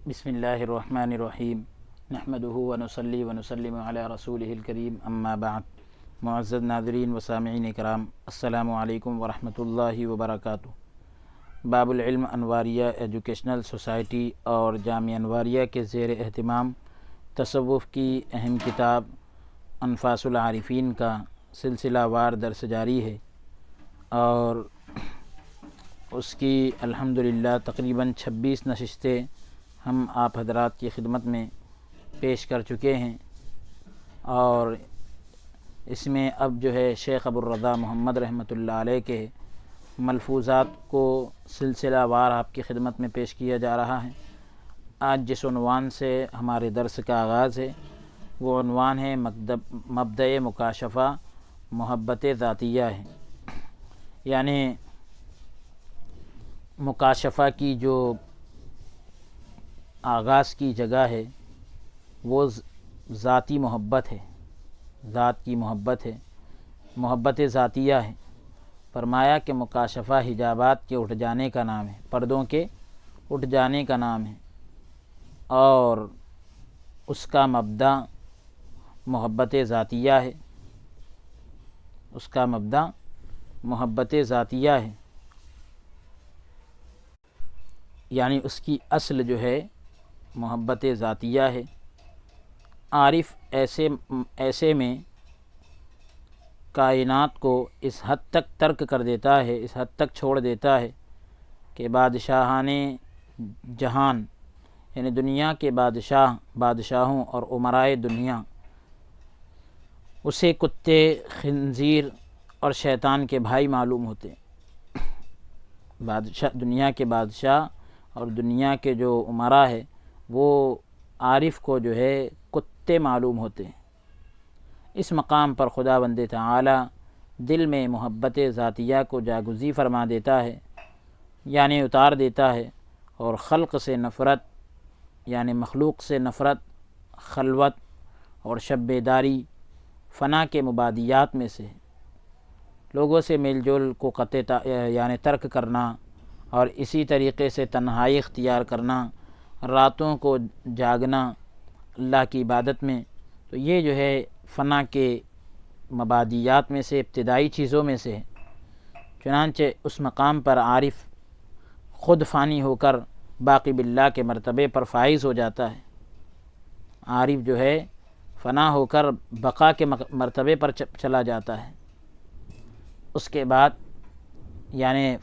بسم اللہ الرحمن الرحیم نحمدہ ونصلی ونسلم علی رسولہ الکریم اما بعد۔ معزز ناظرین و سامعین کرام، السلام علیکم ورحمۃ اللہ وبرکاتہ۔ باب العلم انواریہ ایجوکیشنل سوسائٹی اور جامعہ انواریہ کے زیر اہتمام تصوف کی اہم کتاب انفاس العارفین کا سلسلہ وار درس جاری ہے، اور اس کی الحمدللہ تقریباً 26 نشستیں ہم آپ حضرات کی خدمت میں پیش کر چکے ہیں، اور اس میں اب جو ہے شیخ ابوالرضا محمد رحمۃ اللہ علیہ کے ملفوظات کو سلسلہ وار آپ کی خدمت میں پیش کیا جا رہا ہے۔ آج جس عنوان سے ہمارے درس کا آغاز ہے وہ عنوان ہے مبدأ مکاشفہ محبت ذاتیہ ہے، یعنی مکاشفہ کی جو آغاز کی جگہ ہے وہ ذاتی محبت ہے، ذات کی محبت ہے، محبت ذاتیہ ہے۔ فرمایا کہ مکاشفہ حجابات کے اٹھ جانے کا نام ہے، پردوں کے اٹھ جانے کا نام ہے، اور اس کا مبدا محبت ذاتیہ ہے، اس کا مبدا محبت ذاتیہ ہے، یعنی اس کی اصل جو ہے محبت ذاتیہ ہے۔ عارف ایسے میں کائنات کو اس حد تک ترک کر دیتا ہے، اس حد تک چھوڑ دیتا ہے کہ بادشاہان جہان یعنی دنیا کے بادشاہوں اور امرائے دنیا اسے کتے، خنزیر اور شیطان کے بھائی معلوم ہوتے ہیں۔ دنیا کے بادشاہ اور دنیا کے جو امراء ہے وہ عارف کو جو ہے کتے معلوم ہوتے ہیں۔ اس مقام پر خداوند تعالی دل میں محبت ذاتیہ کو جاگزی فرما دیتا ہے، یعنی اتار دیتا ہے، اور خلق سے نفرت یعنی مخلوق سے نفرت، خلوت اور شب بیداری فنا کے مبادیات میں سے، لوگوں سے میل جول کو یعنی ترک کرنا، اور اسی طریقے سے تنہائی اختیار کرنا، راتوں کو جاگنا اللہ کی عبادت میں، تو یہ جو ہے فنا کے مبادیات میں سے، ابتدائی چیزوں میں سے ہے۔ چنانچہ اس مقام پر عارف خود فانی ہو کر باقی باللہ کے مرتبے پر فائز ہو جاتا ہے۔ عارف جو ہے فنا ہو کر بقا کے مرتبے پر چلا جاتا ہے، اس کے بعد یعنی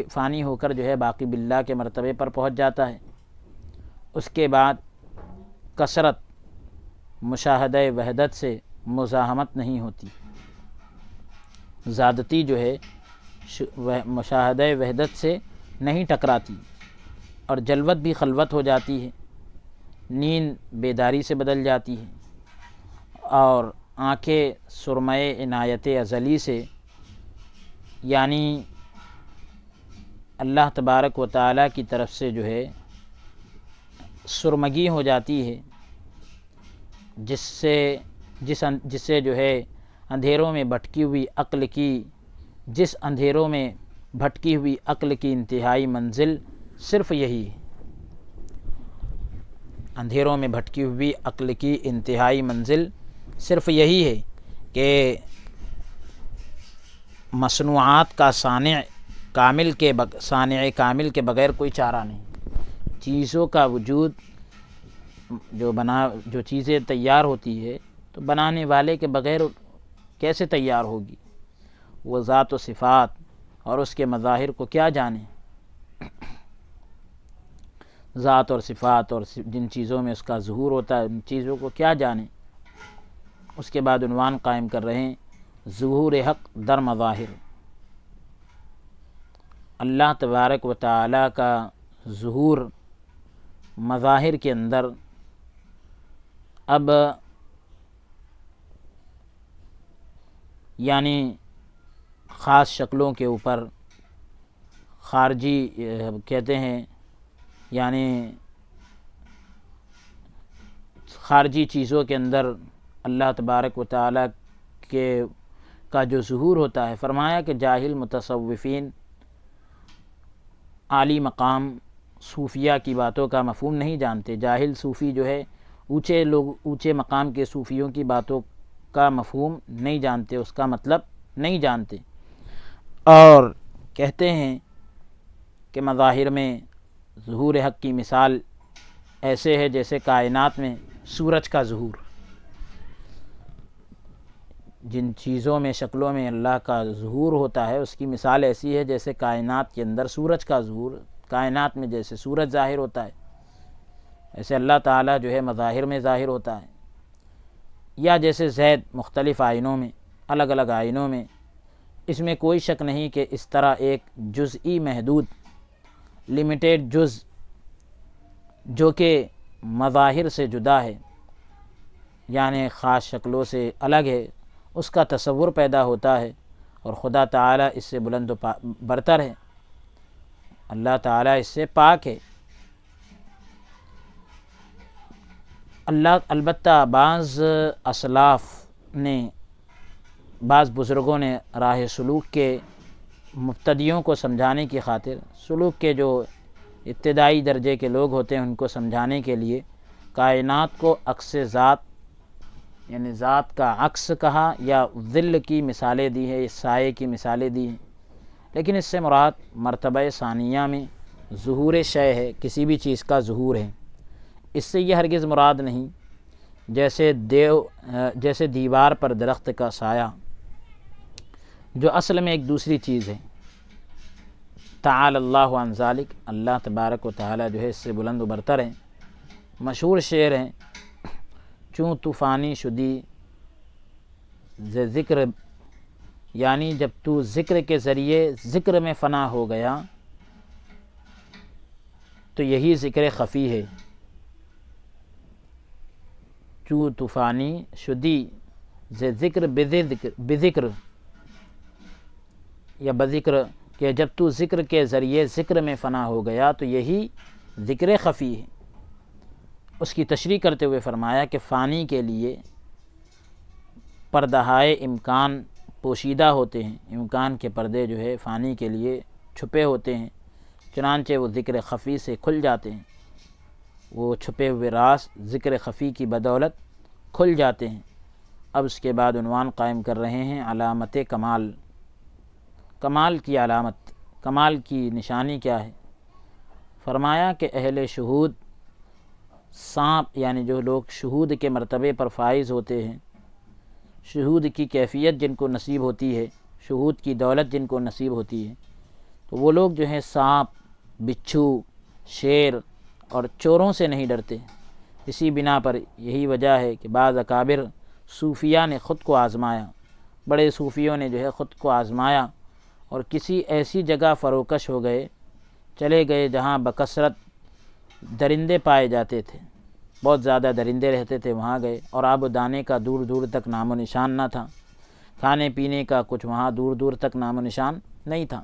فانی ہو کر جو ہے باقی باللہ کے مرتبے پر پہنچ جاتا ہے۔ اس کے بعد کثرت مشاہدہ وحدت سے مزاحمت نہیں ہوتی، زیادتی جو ہے مشاہدہ وحدت سے نہیں ٹکراتی، اور جلوت بھی خلوت ہو جاتی ہے، نیند بیداری سے بدل جاتی ہے، اور آنکھیں سرمۂ عنایت ازلی سے یعنی اللہ تبارک و تعالیٰ کی طرف سے جو ہے سرمگی ہو جاتی ہے، جس سے جو ہے اندھیروں میں بھٹکی ہوئی عقل کی انتہائی منزل صرف یہی ہے۔ اندھیروں میں بھٹکی ہوئی عقل کی انتہائی منزل صرف یہی ہے کہ مصنوعات کا صانع کامل کے بغیر کوئی چارہ نہیں۔ چیزوں کا وجود جو چیزیں تیار ہوتی ہے تو بنانے والے کے بغیر کیسے تیار ہوگی؟ وہ ذات و صفات اور اس کے مظاہر کو کیا جانے؟ ذات اور صفات اور جن چیزوں میں اس کا ظہور ہوتا ہے ان چیزوں کو کیا جانے؟ اس کے بعد عنوان قائم کر رہے ہیں ظہور حق در مظاہر۔ اللہ تبارک و تعالی کا ظہور مظاہر کے اندر اب یعنی خاص شکلوں کے اوپر، خارجی کہتے ہیں یعنی خارجی چیزوں کے اندر اللہ تبارک و تعالی کا جو ظہور ہوتا ہے۔ فرمایا کہ جاہل متصوفین عالی مقام صوفیہ کی باتوں کا مفہوم نہیں جانتے، جاہل صوفی جو ہے اونچے مقام کے صوفیوں کی باتوں کا مفہوم نہیں جانتے، اس کا مطلب نہیں جانتے، اور کہتے ہیں کہ مظاہر میں ظہور حق کی مثال ایسے ہے جیسے کائنات میں سورج کا ظہور۔ جن چیزوں میں، شکلوں میں اللہ کا ظہور ہوتا ہے، اس کی مثال ایسی ہے جیسے کائنات کے اندر سورج کا ظہور، کائنات میں جیسے سورج ظاہر ہوتا ہے، ایسے اللہ تعالیٰ جو ہے مظاہر میں ظاہر ہوتا ہے۔ یا جیسے زید مختلف آئینوں میں، الگ الگ آئینوں میں، اس میں کوئی شک نہیں کہ اس طرح ایک جزئی محدود لمیٹیڈ جز جو کہ مظاہر سے جدا ہے، یعنی خاص شکلوں سے الگ ہے، اس کا تصور پیدا ہوتا ہے، اور خدا تعالیٰ اس سے بلند و برتر ہے، اللہ تعالیٰ اس سے پاک ہے۔ البتہ بعض اسلاف نے، بعض بزرگوں نے راہ سلوک کے مبتدیوں کو سمجھانے کی خاطر، سلوک کے جو ابتدائی درجے کے لوگ ہوتے ہیں ان کو سمجھانے کے لیے کائنات کو عکس ذات، یعنی ذات کا عکس کہا، یا ظل کی مثالیں دی ہیں، سائے کی مثالیں دی ہیں، لیکن اس سے مراد مرتبہ ثانیہ میں ظہور شے ہے، کسی بھی چیز کا ظہور ہے، اس سے یہ ہرگز مراد نہیں جیسے دیوار پر درخت کا سایہ، جو اصل میں ایک دوسری چیز ہے۔ تعالی اللہ عن ذالک، اللہ تبارک و تعالی جو ہے اس سے بلند و برتر ہیں۔ مشہور شعر ہیں، چوں طوفانی شدی ز ذکر، یعنی جب تو ذکر کے ذریعے ذکر میں فنا ہو گیا تو یہی ذکر خفی ہے۔ چوں طوفانی شدی ز ذکر بذکر، یا بذکر، کہ جب تو ذکر کے ذریعے ذکر میں فنا ہو گیا تو یہی ذکر خفی ہے۔ اس کی تشریح کرتے ہوئے فرمایا کہ فانی کے لیے پردہائے امکان پوشیدہ ہوتے ہیں، امکان کے پردے جو ہے فانی کے لیے چھپے ہوتے ہیں، چنانچہ وہ ذکر خفی سے کھل جاتے ہیں، وہ چھپے ہوئے راز ذکر خفی کی بدولت کھل جاتے ہیں۔ اب اس کے بعد عنوان قائم کر رہے ہیں علامت کمال، کمال کی علامت، کمال کی نشانی کیا ہے؟ فرمایا کہ اہل شہود، سانپ، یعنی جو لوگ شہود کے مرتبے پر فائز ہوتے ہیں، شہود کی کیفیت جن کو نصیب ہوتی ہے، شہود کی دولت جن کو نصیب ہوتی ہے، تو وہ لوگ جو ہیں سانپ، بچھو، شیر اور چوروں سے نہیں ڈرتے۔ اسی بنا پر یہی وجہ ہے کہ بعض اکابر صوفیہ نے خود کو آزمایا، بڑے صوفیوں نے جو ہے خود کو آزمایا، اور کسی ایسی جگہ فروکش ہو گئے، چلے گئے جہاں بکثرت درندے پائے جاتے تھے، بہت زیادہ درندے رہتے تھے، وہاں گئے، اور آب و دانے کا دور دور تک نام و نشان نہ تھا، کھانے پینے کا کچھ وہاں دور دور تک نام و نشان نہیں تھا۔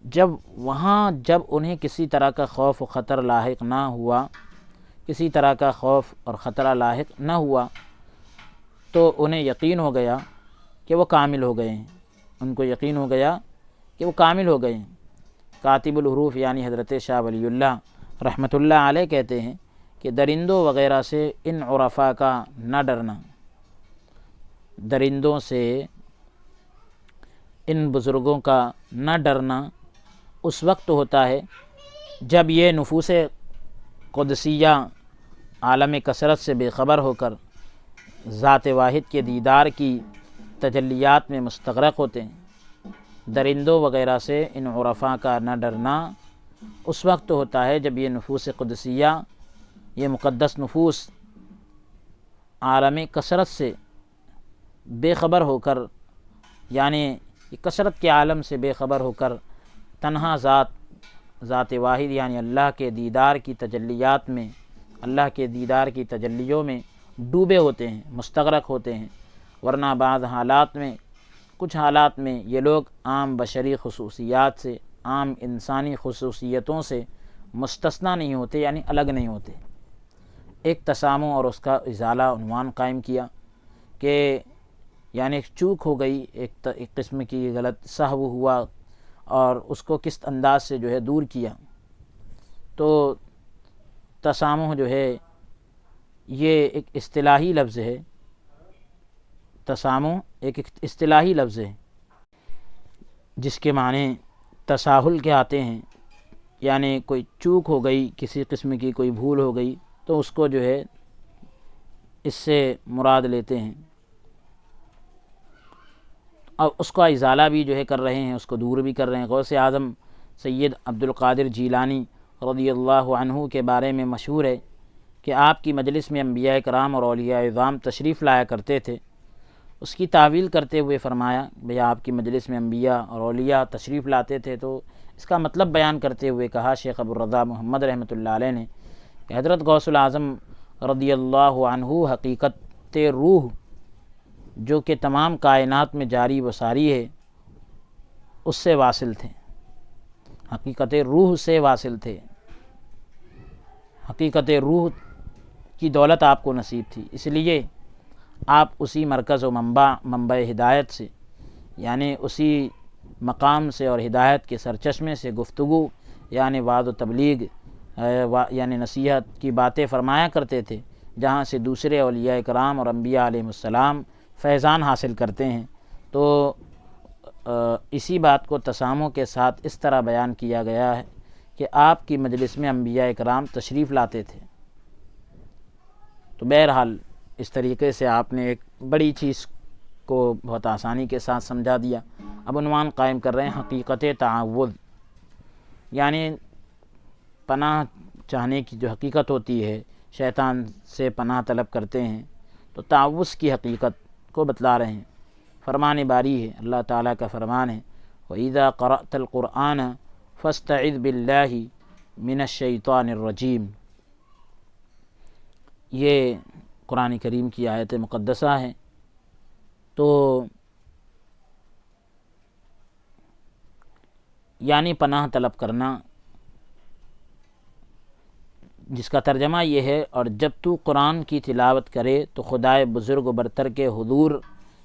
جب انہیں کسی طرح کا خوف و خطر لاحق نہ ہوا، کسی طرح کا خوف اور خطرہ لاحق نہ ہوا، تو انہیں یقین ہو گیا کہ وہ کامل ہو گئے ہیں، ان کو یقین ہو گیا کہ وہ کامل ہو گئے ہیں۔ کاتب الحروف یعنی حضرت شاہ ولی اللہ رحمۃ اللہ علیہ کہتے ہیں کہ درندوں وغیرہ سے ان عرفاء کا نہ ڈرنا، درندوں سے ان بزرگوں کا نہ ڈرنا اس وقت ہوتا ہے جب یہ نفوس قدسیہ عالم کثرت سے بے خبر ہو کر ذات واحد کے دیدار کی تجلیات میں مستغرق ہوتے ہیں۔ درندوں وغیرہ سے ان عرفاء کا نہ ڈرنا اس وقت ہوتا ہے جب یہ نفوس قدسیہ، یہ مقدس نفوس عالم کثرت سے بے خبر ہو کر، یعنی کثرت کے عالم سے بے خبر ہو کر تنہا ذات واحد یعنی اللہ کے دیدار کی تجلیات میں، اللہ کے دیدار کی تجلیوں میں ڈوبے ہوتے ہیں، مستغرق ہوتے ہیں۔ ورنہ بعض حالات میں، کچھ حالات میں یہ لوگ عام بشری خصوصیات سے، عام انسانی خصوصیتوں سے مستثنیٰ نہیں ہوتے، یعنی الگ نہیں ہوتے۔ ایک تسامح اور اس کا ازالہ عنوان قائم کیا کہ یعنی ایک چوک ہو گئی، ایک قسم کی غلط سہو ہوا، اور اس کو کس انداز سے جو ہے دور کیا۔ تو تسامح جو ہے یہ ایک اصطلاحی لفظ ہے، تسامح ایک اصطلاحی لفظ ہے جس کے معنی تساہل کے آتے ہیں، یعنی کوئی چوک ہو گئی، کسی قسم کی کوئی بھول ہو گئی تو اس کو جو ہے اس سے مراد لیتے ہیں، اور اس کا ازالہ بھی جو ہے کر رہے ہیں، اس کو دور بھی کر رہے ہیں۔ غوث اعظم سید عبد القادر جیلانی رضی اللہ عنہ کے بارے میں مشہور ہے کہ آپ کی مجلس میں انبیاء کرام اور اولیاء اعظام تشریف لایا کرتے تھے۔ اس کی تعویل کرتے ہوئے فرمایا، بھئی آپ کی مجلس میں انبیاء اور اولیاء تشریف لاتے تھے، تو اس کا مطلب بیان کرتے ہوئے کہا شیخ ابو الرضا محمد رحمۃ اللہ علیہ نے کہ حضرت غوث الاعظم رضی اللہ عنہ حقیقت روح جو کہ تمام کائنات میں جاری و ساری ہے اس سے واصل تھے، حقیقت روح سے واصل تھے، حقیقت روح کی دولت آپ کو نصیب تھی، اس لیے آپ اسی مرکز و منبع ہدایت سے، یعنی اسی مقام سے اور ہدایت کے سرچشمے سے گفتگو یعنی وعظ و تبلیغ یعنی نصیحت کی باتیں فرمایا کرتے تھے، جہاں سے دوسرے اولیاء کرام اور انبیاء علیہ السلام فیضان حاصل کرتے ہیں۔ تو اسی بات کو تسامح کے ساتھ اس طرح بیان کیا گیا ہے کہ آپ کی مجلس میں انبیاء کرام تشریف لاتے تھے۔ تو بہرحال اس طریقے سے آپ نے ایک بڑی چیز کو بہت آسانی کے ساتھ سمجھا دیا۔ اب عنوان قائم کر رہے ہیں حقیقت تعوذ، یعنی پناہ چاہنے کی جو حقیقت ہوتی ہے، شیطان سے پناہ طلب کرتے ہیں، تو تعوذ کی حقیقت کو بتلا رہے ہیں۔ فرمان باری ہے، اللہ تعالیٰ کا فرمان ہے، وَإِذَا قَرَأْتَ الْقُرْآنَ فَاسْتَعِذْ بِاللَّهِ مِنَ الشَّيْطَانِ الرَّجِيمِ، یہ قرآن کریم کی آیت مقدسہ ہے۔ تو یعنی پناہ طلب کرنا، جس کا ترجمہ یہ ہے، اور جب تو قرآن کی تلاوت کرے تو خدائے بزرگ و برتر کے حضور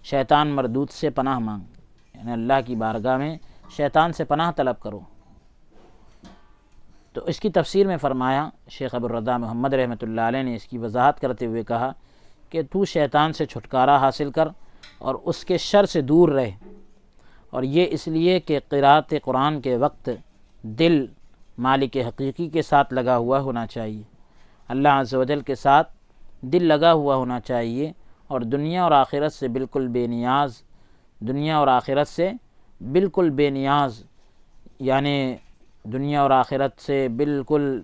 شیطان مردود سے پناہ مانگ، یعنی اللہ کی بارگاہ میں شیطان سے پناہ طلب کرو۔ تو اس کی تفسیر میں فرمایا شیخ ابو الرضا محمد رحمۃ اللہ علیہ نے، اس کی وضاحت کرتے ہوئے کہا کہ تو شیطان سے چھٹکارا حاصل کر اور اس کے شر سے دور رہ، اور یہ اس لیے کہ قرأت قرآن کے وقت دل مالک حقیقی کے ساتھ لگا ہوا ہونا چاہیے، اللہ عز و جل کے ساتھ دل لگا ہوا ہونا چاہیے، اور دنیا اور آخرت سے بالکل بے نیاز، دنیا اور آخرت سے بالکل بے نیاز، یعنی دنیا اور آخرت سے بالکل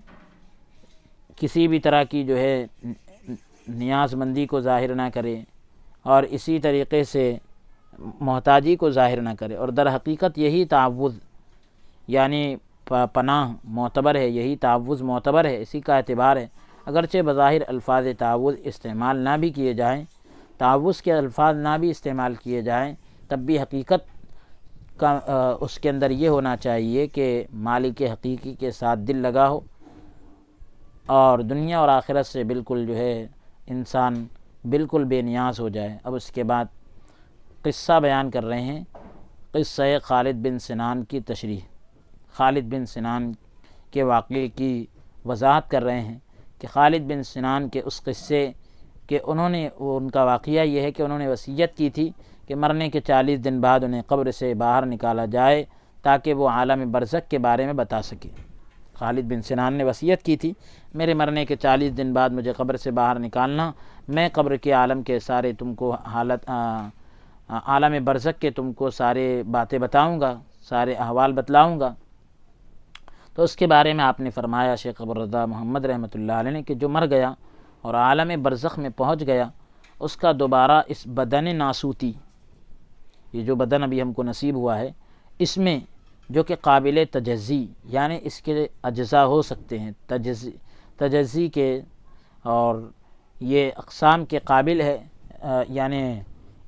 کسی بھی طرح کی جو ہے نیاز مندی کو ظاہر نہ کرے، اور اسی طریقے سے محتاجی کو ظاہر نہ کرے، اور در حقیقت یہی تعوذ یعنی پناہ معتبر ہے، یہی تعوذ معتبر ہے، اسی کا اعتبار ہے۔ اگرچہ بظاہر الفاظ تعوذ استعمال نہ بھی کیے جائیں، تعوذ کے الفاظ نہ بھی استعمال کیے جائیں، تب بھی حقیقت کا اس کے اندر یہ ہونا چاہیے کہ مالک حقیقی کے ساتھ دل لگا ہو، اور دنیا اور آخرت سے بالکل جو ہے انسان بالکل بے نیاز ہو جائے۔ اب اس کے بعد قصہ بیان کر رہے ہیں، قصہ خالد بن سنان کی تشریح، خالد بن سنان کے واقعے کی وضاحت کر رہے ہیں کہ خالد بن سنان کے اس قصے کہ ان کا واقعہ یہ ہے کہ انہوں نے وصیت کی تھی کہ مرنے کے 40 دن بعد انہیں قبر سے باہر نکالا جائے تاکہ وہ عالم برزخ کے بارے میں بتا سکے۔ خالد بن سنان نے وصیت کی تھی، میرے مرنے کے 40 دن بعد مجھے قبر سے باہر نکالنا، میں قبر کے عالم کے سارے تم کو عالم برزخ کے تم کو سارے باتیں بتاؤں گا، سارے احوال بتلاؤں گا۔ تو اس کے بارے میں آپ نے فرمایا شیخ ابو الرضا محمد رحمۃ اللہ علیہ نے کہ جو مر گیا اور عالم برزخ میں پہنچ گیا، اس کا دوبارہ اس بدن ناسوتی، یہ جو بدن ابھی ہم کو نصیب ہوا ہے، اس میں جو کہ قابل تجزی، یعنی اس کے اجزاء ہو سکتے ہیں تجزی کے، اور یہ اقسام کے قابل ہے، یعنی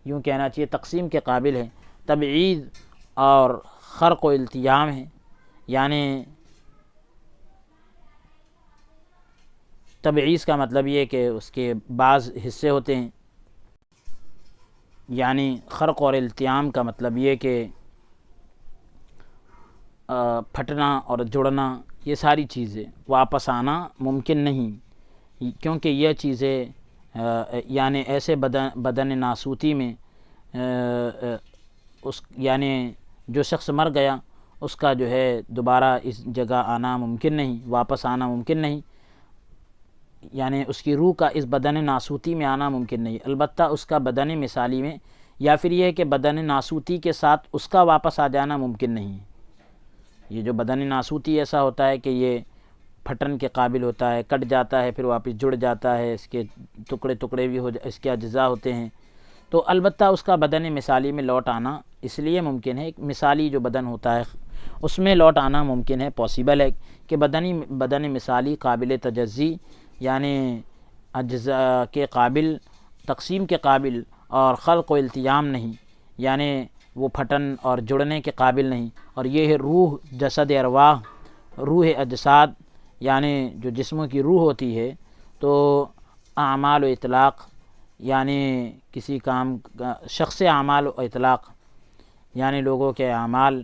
یوں کہنا چاہیے تقسیم کے قابل ہے، تبعید اور خرق و التیام ہے، یعنی تبعیض کا مطلب یہ کہ اس کے بعض حصے ہوتے ہیں، یعنی خرق اور التیام کا مطلب یہ کہ پھٹنا اور جڑنا، یہ ساری چیزیں واپس آنا ممکن نہیں، کیونکہ یہ چیزیں یعنی ایسے بدن ناسوتی میں اس یعنی جو شخص مر گیا اس کا جو ہے دوبارہ اس جگہ آنا ممکن نہیں، واپس آنا ممکن نہیں، یعنی اس کی روح کا اس بدن ناسوتی میں آنا ممکن نہیں، البتہ اس کا بدن مثالی میں، یا پھر یہ ہے کہ بدن ناسوتی کے ساتھ اس کا واپس آ جانا ممکن نہیں ہے۔ یہ جو بدن ناسوتی ایسا ہوتا ہے کہ یہ پھٹن کے قابل ہوتا ہے، کٹ جاتا ہے پھر واپس جڑ جاتا ہے، اس کے ٹکڑے ٹکڑے بھی اس کے اجزاء ہوتے ہیں، تو البتہ اس کا بدن مثالی میں لوٹ آنا اس لیے ممکن ہے، مثالی جو بدن ہوتا ہے اس میں لوٹ آنا ممکن ہے، پاسبل ہے کہ بدن مثالی قابل تجزی یعنی اجزاء کے قابل، تقسیم کے قابل اور خلق و التیام نہیں، یعنی وہ پھٹن اور جڑنے کے قابل نہیں، اور یہ ہے روح، جسد ارواح، روح اجساد، یعنی جو جسموں کی روح ہوتی ہے، تو اعمال و اطلاق یعنی کسی کام کا شخص اعمال و اطلاق یعنی لوگوں کے اعمال،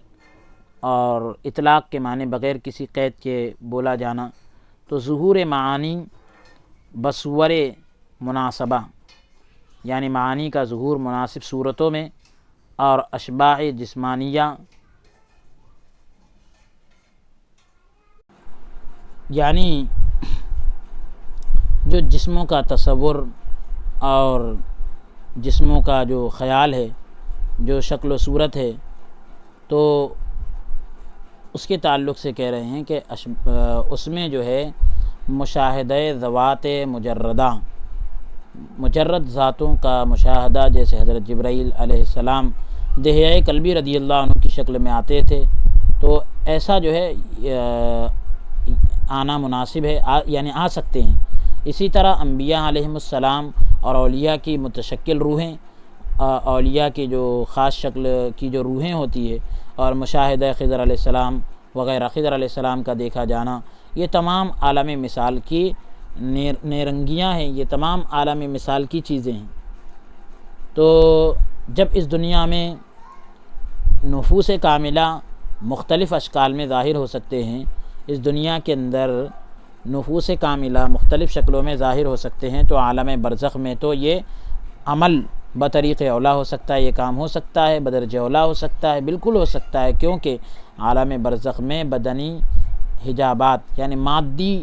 اور اطلاق کے معنی بغیر کسی قید کے بولا جانا، تو ظہور معانی بصور مناسبہ یعنی معانی کا ظہور مناسب صورتوں میں، اور اشباح جسمانیہ یعنی جو جسموں کا تصور اور جسموں کا جو خیال ہے، جو شکل و صورت ہے، تو اس کے تعلق سے کہہ رہے ہیں کہ اس میں جو ہے مشاہدہ ذوات مجردہ، مجرد ذاتوں کا مشاہدہ، جیسے حضرت جبرائیل علیہ السلام دحیۂ قلبی رضی اللہ عنہ کی شکل میں آتے تھے، تو ایسا جو ہے آنا مناسب ہے، یعنی آ سکتے ہیں۔ اسی طرح انبیاء علیہم السلام اور اولیاء کی متشکل روحیں، اولیاء کی جو خاص شکل کی جو روحیں ہوتی ہے، اور مشاہدہ خضر علیہ السلام وغیرہ، خضر علیہ السلام کا دیکھا جانا، یہ تمام عالم مثال کی نیرنگیاں ہیں، یہ تمام عالم مثال کی چیزیں ہیں۔ تو جب اس دنیا میں نفوس کاملہ مختلف اشکال میں ظاہر ہو سکتے ہیں، اس دنیا کے اندر نفوس کاملہ مختلف شکلوں میں ظاہر ہو سکتے ہیں، تو عالم برزخ میں تو یہ عمل بطریق اولا ہو سکتا ہے، یہ کام ہو سکتا ہے، بدرجہ اولا ہو سکتا ہے، بالکل ہو سکتا ہے، کیونکہ عالم برزخ میں بدنی حجابات یعنی مادی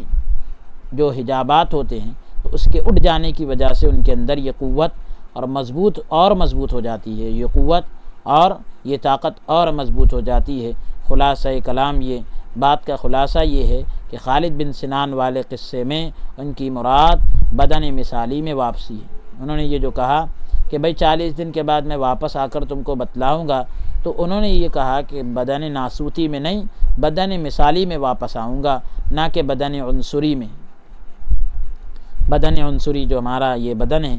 جو حجابات ہوتے ہیں، تو اس کے اٹھ جانے کی وجہ سے ان کے اندر یہ قوت اور مضبوط ہو جاتی ہے، یہ قوت اور یہ طاقت اور مضبوط ہو جاتی ہے۔ خلاصہ کلام یہ بات کا خلاصہ یہ ہے کہ خالد بن سنان والے قصے میں ان کی مراد بدن مثالی میں واپسی ہے۔ انہوں نے یہ جو کہا کہ بھئی 40 دن کے بعد میں واپس آ کر تم کو بتلاؤں گا، تو انہوں نے یہ کہا کہ بدن ناسوتی میں نہیں، بدن مثالی میں واپس آؤں گا، نہ کہ بدن عنصری میں۔ بدن عنصری جو ہمارا یہ بدن ہے،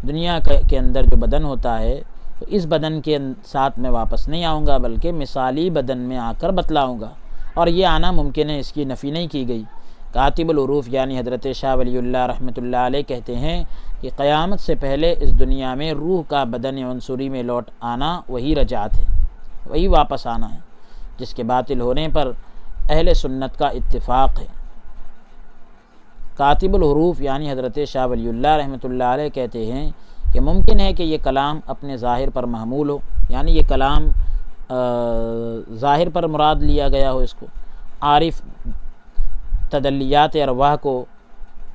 دنیا کے اندر جو بدن ہوتا ہے، تو اس بدن کے ساتھ میں واپس نہیں آؤں گا، بلکہ مثالی بدن میں آ کر بتلاؤں گا، اور یہ آنا ممکن ہے، اس کی نفی نہیں کی گئی۔ کاتب الحروف یعنی حضرت شاہ ولی اللہ رحمۃ اللہ علیہ کہتے ہیں کہ قیامت سے پہلے اس دنیا میں روح کا بدن عنصری میں لوٹ آنا وہی رجعت ہے، وہی واپس آنا ہے، جس کے باطل ہونے پر اہل سنت کا اتفاق ہے۔ کاتب الحروف یعنی حضرت شاہ ولی اللہ رحمۃ اللہ علیہ کہتے ہیں کہ ممکن ہے کہ یہ کلام اپنے ظاہر پر محمول ہو، یعنی یہ کلام ظاہر پر مراد لیا گیا ہو، اس کو عارف تدلیات ارواح کو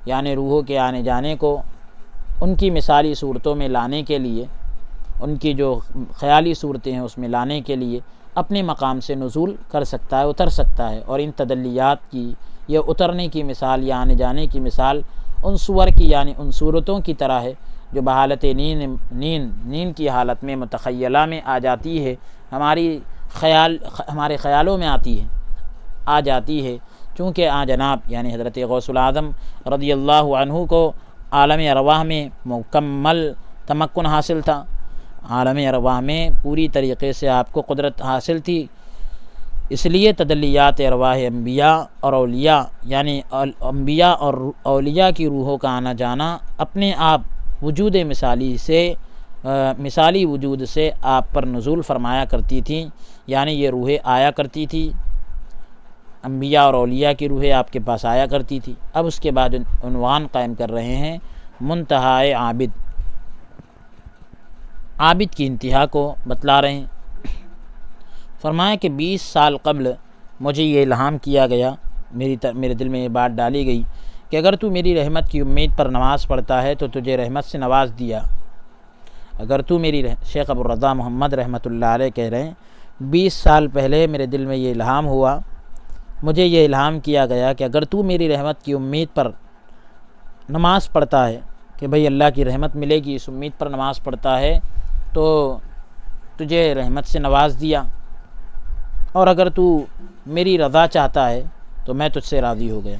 یعنی روحوں کے آنے جانے کو ان کی مثالی صورتوں میں لانے کے لیے، ان کی جو خیالی صورتیں ہیں اس میں لانے کے لیے اپنے مقام سے نزول کر سکتا ہے، اتر سکتا ہے، اور ان تدلیات کی یہ اترنے کی مثال یا آنے جانے کی مثال ان صور کی یعنی ان صورتوں کی طرح ہے جو بحالت نیند کی حالت میں متخیلہ میں آ جاتی ہے، ہمارے خیالوں میں آ جاتی ہے، چونکہ جناب یعنی حضرت غوث العظم رضی اللہ عنہ کو عالم ارواح میں مکمل تمکن حاصل تھا، عالم ارواح میں پوری طریقے سے آپ کو قدرت حاصل تھی، اس لیے تدلیات ارواح انبیاء اور اولیاء یعنی انبیاء اور اولیاء کی روحوں کا آنا جانا اپنے آپ وجود مثالی وجود سے آپ پر نزول فرمایا کرتی تھیں، یعنی یہ روحیں آیا کرتی تھی انبیاء اور اولیاء کی روحیں آپ کے پاس آیا کرتی تھی۔ اب اس کے بعد عنوان قائم کر رہے ہیں منتہائے عابد، عابد کی انتہا کو بتلا رہے ہیں۔ فرمایا کہ 20 سال قبل مجھے یہ الہام کیا گیا، میرے دل میں یہ بات ڈالی گئی کہ اگر تو میری رحمت کی امید پر نماز پڑھتا ہے تو تجھے رحمت سے نواز دیا۔ اگر تو میری شیخ ابو الرضا محمد رحمۃ اللہ علیہ کہہ رہے ہیں 20 سال پہلے میرے دل میں یہ الہام ہوا، مجھے یہ الہام کیا گیا کہ اگر تو میری رحمت کی امید پر نماز پڑھتا ہے کہ بھئی اللہ کی رحمت ملے گی، اس امید پر نماز پڑھتا ہے تو تجھے رحمت سے نواز دیا، اور اگر تو میری رضا چاہتا ہے تو میں تجھ سے راضی ہو گیا۔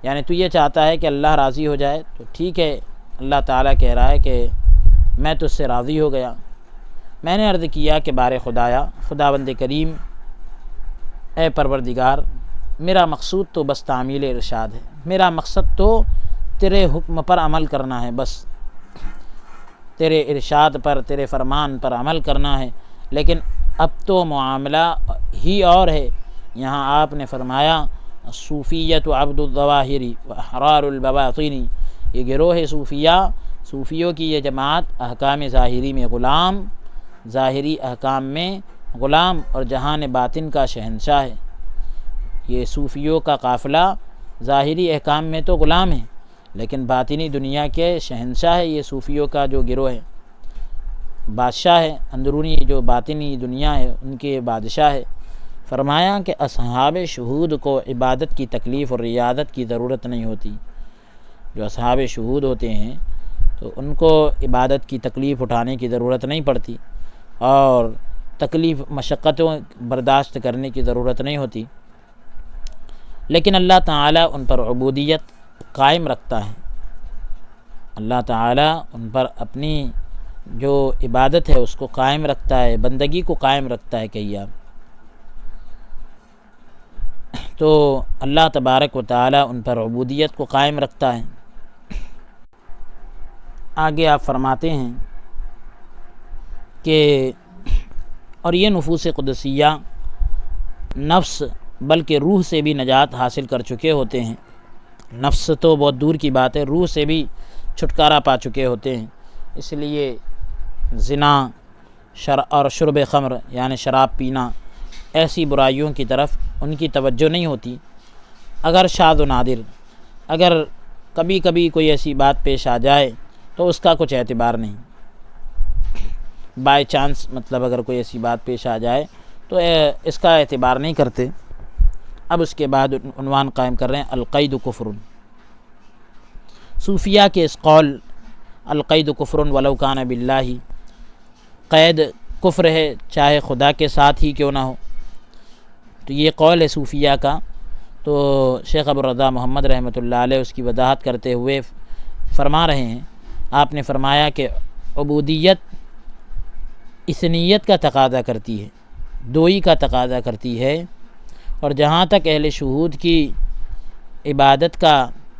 یعنی تو یہ چاہتا ہے کہ اللہ راضی ہو جائے تو ٹھیک ہے، اللہ تعالیٰ کہہ رہا ہے کہ میں تجھ سے راضی ہو گیا۔ میں نے عرض کیا کہ بارے خدایا، خداوند کریم، اے پروردگار، میرا مقصود تو بس تعمیل ارشاد ہے، میرا مقصد تو تیرے حکم پر عمل کرنا ہے، بس تیرے ارشاد پر، تیرے فرمان پر عمل کرنا ہے۔ لیکن اب تو معاملہ ہی اور ہے۔ یہاں آپ نے فرمایا صوفیت عبد الظواہر و احرار البواطن، یہ گروہ صوفیوں کی یہ جماعت احکام ظاہری میں غلام، ظاہری احکام میں غلام اور جہان باطن کا شہنشاہ ہے۔ یہ صوفیوں کا قافلہ ظاہری احکام میں تو غلام ہے، لیکن باطنی دنیا کے شہنشاہ ہے۔ یہ صوفیوں کا جو گروہ ہے بادشاہ ہے، اندرونی جو باطنی دنیا ہے ان کے بادشاہ ہے۔ فرمایا کہ اصحاب شہود کو عبادت کی تکلیف اور ریاضت کی ضرورت نہیں ہوتی۔ جو اصحاب شہود ہوتے ہیں تو ان کو عبادت کی تکلیف اٹھانے کی ضرورت نہیں پڑتی، اور تکلیف مشقتوں برداشت کرنے کی ضرورت نہیں ہوتی، لیکن اللہ تعالیٰ ان پر عبودیت قائم رکھتا ہے۔ اللہ تعالیٰ ان پر اپنی جو عبادت ہے اس کو قائم رکھتا ہے، بندگی کو قائم رکھتا ہے۔ کہیے آپ تو اللہ تبارک و تعالیٰ ان پر عبودیت کو قائم رکھتا ہے۔ آگے آپ فرماتے ہیں کہ اور یہ نفوس قدسیہ نفس بلکہ روح سے بھی نجات حاصل کر چکے ہوتے ہیں۔ نفس تو بہت دور کی بات ہے، روح سے بھی چھٹکارا پا چکے ہوتے ہیں۔ اس لیے زنا اور شرب خمر یعنی شراب پینا، ایسی برائیوں کی طرف ان کی توجہ نہیں ہوتی۔ اگر شاذ و نادر، اگر کبھی کبھی کوئی ایسی بات پیش آ جائے تو اس کا کچھ اعتبار نہیں، بائی چانس مطلب اگر کوئی ایسی بات پیش آ جائے تو اس کا اعتبار نہیں کرتے۔ اب اس کے بعد عنوان قائم کر رہے ہیں القید کفر۔ صوفیہ کے اس قول القید کفر ولو کان باللہ، قید کفر ہے چاہے خدا کے ساتھ ہی کیوں نہ ہو، تو یہ قول ہے صوفیہ کا۔ تو شیخ ابو الرضا محمد رحمۃ اللہ علیہ اس کی وضاحت کرتے ہوئے فرما رہے ہیں، آپ نے فرمایا کہ عبودیت اثنیت کا تقاضا کرتی ہے، دوئی کا تقاضا کرتی ہے، اور جہاں تک اہل شہود کی عبادت کا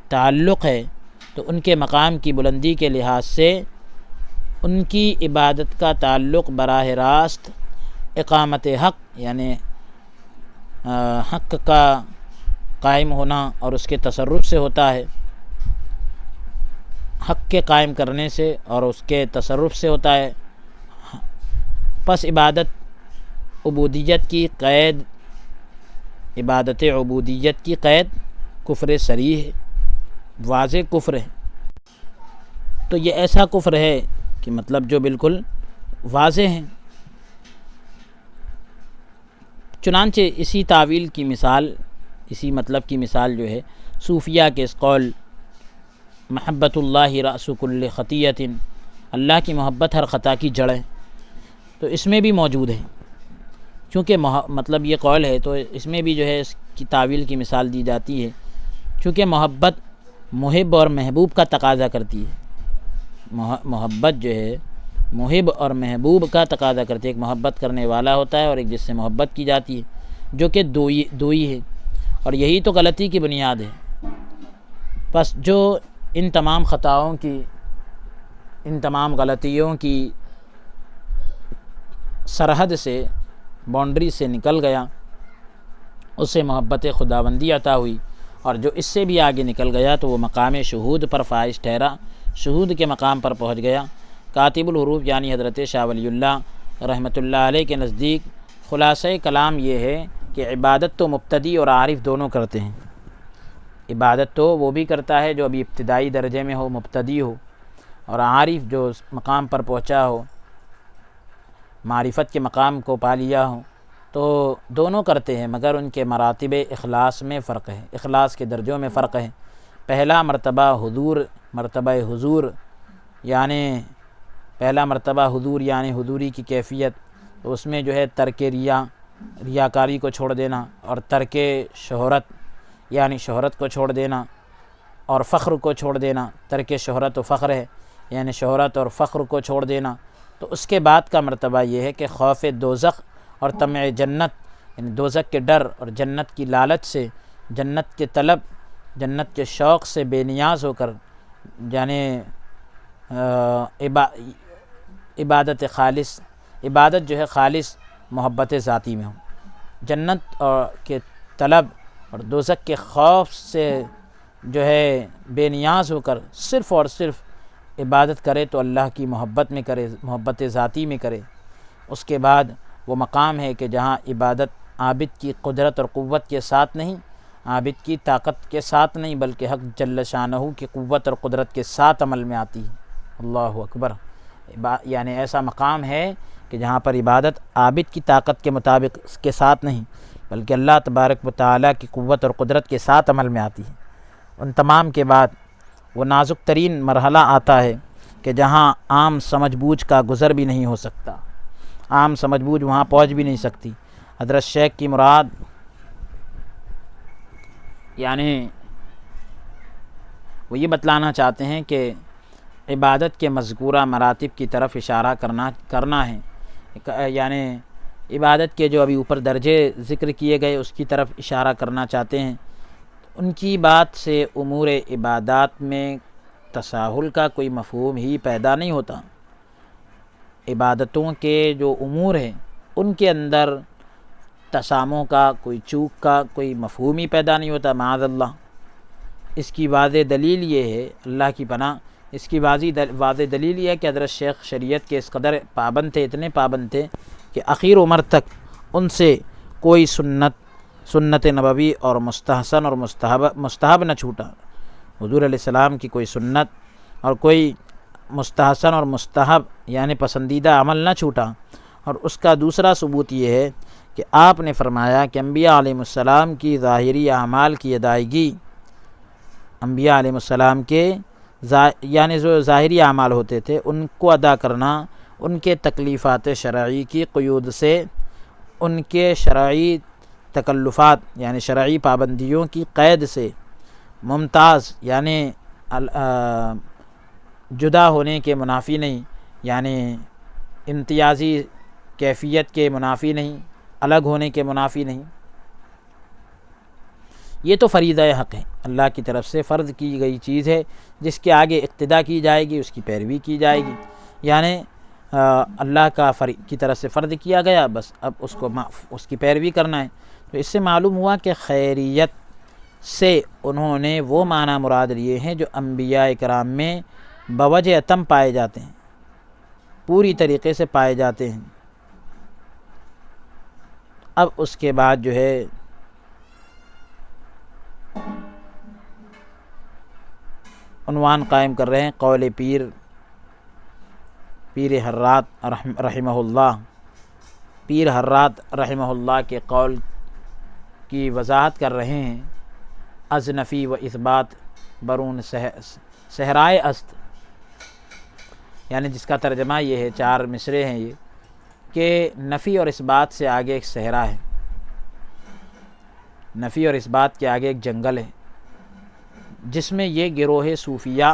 تعلق ہے تو ان کے مقام کی بلندی کے لحاظ سے ان کی عبادت کا تعلق براہ راست اقامت حق یعنی حق کا قائم ہونا اور اس کے تصرف سے ہوتا ہے، حق کے قائم کرنے سے اور اس کے تصرف سے ہوتا ہے۔ پس عبودیت کی قید، عبادت عبودیت کی قید کفر صریح ہے، واضح کفر ہے۔ تو یہ ایسا کفر ہے کہ مطلب جو بالکل واضح ہیں۔ چنانچہ اسی تعویل کی مثال، اسی مطلب کی مثال جو ہے صوفیہ کے اس قول محبت اللہ رأس کل خطیۃ، اللہ کی محبت ہر خطا کی جڑ ہے، تو اس میں بھی موجود ہے۔ چونکہ مطلب یہ قول ہے تو اس میں بھی جو ہے اس کی تعویل کی مثال دی جاتی ہے، چونکہ محبت محب اور محبوب کا تقاضا کرتی ہے۔ محبت جو ہے محب اور محبوب کا تقاضا کرتی ہے، ایک محبت کرنے والا ہوتا ہے اور ایک جس سے محبت کی جاتی ہے، جو کہ دوئی ہے، اور یہی تو غلطی کی بنیاد ہے۔ پس جو ان تمام خطاؤں کی، ان تمام غلطیوں کی سرحد سے، باؤنڈری سے نکل گیا اسے محبت خداوندی عطا ہوئی، اور جو اس سے بھی آگے نکل گیا تو وہ مقام شہود پر فائز ٹھہرا، شہود کے مقام پر پہنچ گیا۔ کاتب الحروف یعنی حضرت شاہ ولی اللہ رحمۃ اللہ علیہ کے نزدیک خلاصہ کلام یہ ہے کہ عبادت تو مبتدی اور عارف دونوں کرتے ہیں۔ عبادت تو وہ بھی کرتا ہے جو ابھی ابتدائی درجے میں ہو، مبتدی ہو، اور عارف جو اس مقام پر پہنچا ہو، معرفت کے مقام کو پا لیا ہو، تو دونوں کرتے ہیں، مگر ان کے مراتب اخلاص میں فرق ہے، اخلاص کے درجوں میں فرق ہے۔ پہلا مرتبہ حضور یعنی حضوری کی کیفیت، تو اس میں جو ہے ترک ریاکاری کو چھوڑ دینا، اور ترک شہرت یعنی شہرت کو چھوڑ دینا، اور فخر کو چھوڑ دینا۔ ترک شہرت و فخر ہے، یعنی شہرت اور فخر کو چھوڑ دینا۔ تو اس کے بعد کا مرتبہ یہ ہے کہ خوف دوزخ اور طمع جنت، یعنی دوزخ کے ڈر اور جنت کی لالچ سے، جنت کے طلب، جنت کے شوق سے بے نیاز ہو کر، یعنی عبادت خالص، عبادت جو ہے خالص محبت ذاتی میں ہو، جنت کے طلب اور دوزخ کے خوف سے جو ہے بے نیاز ہو کر صرف اور صرف عبادت کرے تو اللہ کی محبت میں کرے، محبت ذاتی میں کرے۔ اس کے بعد وہ مقام ہے کہ جہاں عبادت عابد کی قدرت اور قوت کے ساتھ نہیں، عابد کی طاقت کے ساتھ نہیں، بلکہ حق جل شانہ کی قوت اور قدرت کے ساتھ عمل میں آتی ہے۔ اللہ اکبر۔ یعنی ایسا مقام ہے کہ جہاں پر عبادت عابد کی طاقت کے مطابق کے ساتھ نہیں، بلکہ اللہ تبارک و تعالیٰ کی قوت اور قدرت کے ساتھ عمل میں آتی ہے۔ ان تمام کے بعد وہ نازک ترین مرحلہ آتا ہے کہ جہاں عام سمجھ بوجھ کا گزر بھی نہیں ہو سکتا، عام سمجھ بوجھ وہاں پہنچ بھی نہیں سکتی۔ حضرت شیخ کی مراد یعنی وہ یہ بتلانا چاہتے ہیں کہ عبادت کے مذکورہ مراتب کی طرف اشارہ کرنا ہے، یعنی عبادت کے جو ابھی اوپر درجے ذکر کیے گئے اس کی طرف اشارہ کرنا چاہتے ہیں۔ ان کی بات سے امور عبادات میں تساہل کا کوئی مفہوم ہی پیدا نہیں ہوتا۔ عبادتوں کے جو امور ہیں ان کے اندر تسامح کا، کوئی چوک کا کوئی مفہوم ہی پیدا نہیں ہوتا، معاذ اللہ۔ اس کی واضح دلیل یہ ہے، اللہ کی پناہ، اس کی واضح دلیل یہ ہے کہ حضرت شیخ شریعت کے اس قدر پابند تھے، اتنے پابند تھے کہ اخیر عمر تک ان سے کوئی سنت نبوی اور مستحسن اور مستحب نہ چھوٹا۔ حضور علیہ السلام کی کوئی سنت اور کوئی مستحسن اور مستحب یعنی پسندیدہ عمل نہ چھوٹا۔ اور اس کا دوسرا ثبوت یہ ہے کہ آپ نے فرمایا کہ انبیاء علیہ السلام کی ظاہری اعمال کی ادائیگی، انبیاء علیہ السلام کے یعنی جو ظاہری اعمال ہوتے تھے ان کو ادا کرنا ان کے تکلیفات شرعی کی قیود سے، ان کے شرعی تکلفات یعنی شرعی پابندیوں کی قید سے ممتاز یعنی جدا ہونے کے منافی نہیں، یعنی امتیازی کیفیت کے منافی نہیں، الگ ہونے کے منافی نہیں۔ یہ تو فریضہ حق ہے، اللہ کی طرف سے فرض کی گئی چیز ہے، جس کے آگے اقتدا کی جائے گی، اس کی پیروی کی جائے گی، یعنی اللہ کی طرف سے فرض کیا گیا، بس اب اس کی پیروی کرنا ہے۔ تو اس سے معلوم ہوا کہ خیریت سے انہوں نے وہ معنی مراد لیے ہیں جو انبیاء کرام میں بوجہ اتم پائے جاتے ہیں، پوری طریقے سے پائے جاتے ہیں۔ اب اس کے بعد جو ہے عنوان قائم کر رہے ہیں قول پیر حرات رحمہ اللہ، پیر حرات رحمہ اللہ کے قول کی وضاحت کر رہے ہیں۔ از نفی و اثبات برون صحرائے است، یعنی جس کا ترجمہ یہ ہے، 4 مصرے ہیں یہ، کہ نفی اور اثبات سے آگے ایک صحرا ہے، نفی اور اثبات کے آگے ایک جنگل ہے، جس میں یہ گروہ صوفیہ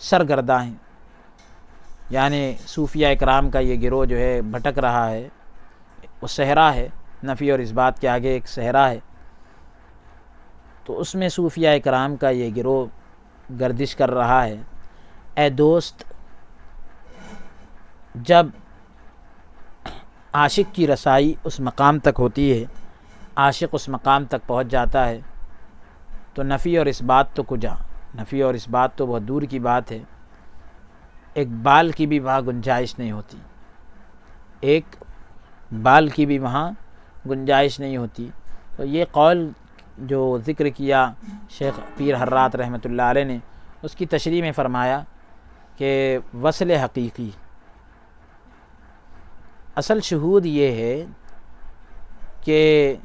سرگرداں ہیں، یعنی صوفیہ اکرام کا یہ گروہ جو ہے بھٹک رہا ہے، وہ صحرا ہے، نفی اور اثبات کے آگے ایک صحرا ہے۔ تو اس میں صوفیہ اکرام کا یہ گروہ گردش کر رہا ہے۔ اے دوست، جب عاشق کی رسائی اس مقام تک ہوتی ہے عاشق اس مقام تک پہنچ جاتا ہے تو نفی اور اثبات تو کجا، نفی اور اثبات تو بہت دور کی بات ہے، ایک بال کی بھی وہاں گنجائش نہیں ہوتی، ایک بال کی بھی وہاں گنجائش نہیں ہوتی۔ تو یہ قول جو ذکر کیا شیخ پیر حرات رحمۃ اللہ علیہ نے، اس کی تشریح میں فرمایا کہ وصل حقیقی، اصل شہود یہ ہے کہ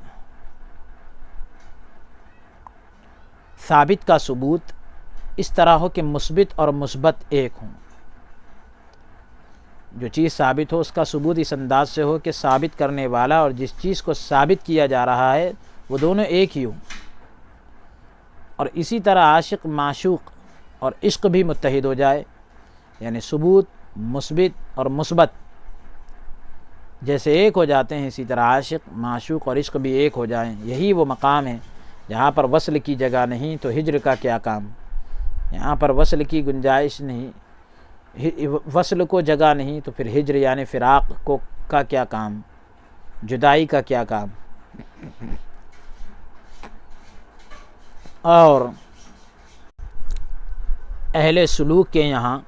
ثابت کا ثبوت اس طرح ہو کہ مثبت اور مثبت ایک ہوں، جو چیز ثابت ہو اس کا ثبوت اس انداز سے ہو کہ ثابت کرنے والا اور جس چیز کو ثابت کیا جا رہا ہے وہ دونوں ایک ہی ہوں، اور اسی طرح عاشق معشوق اور عشق بھی متحد ہو جائے، یعنی ثبوت مثبت اور مثبت جیسے ایک ہو جاتے ہیں، اسی طرح عاشق معشوق اور عشق بھی ایک ہو جائیں۔ یہی وہ مقام ہے جہاں پر وصل کی جگہ نہیں تو ہجر کا کیا کام، یہاں پر وصل کی گنجائش نہیں، وصل کو جگہ نہیں تو پھر ہجر یعنی فراق کو کا کیا کام، جدائی کا کیا کام۔ اور اہل سلوک کے یہاں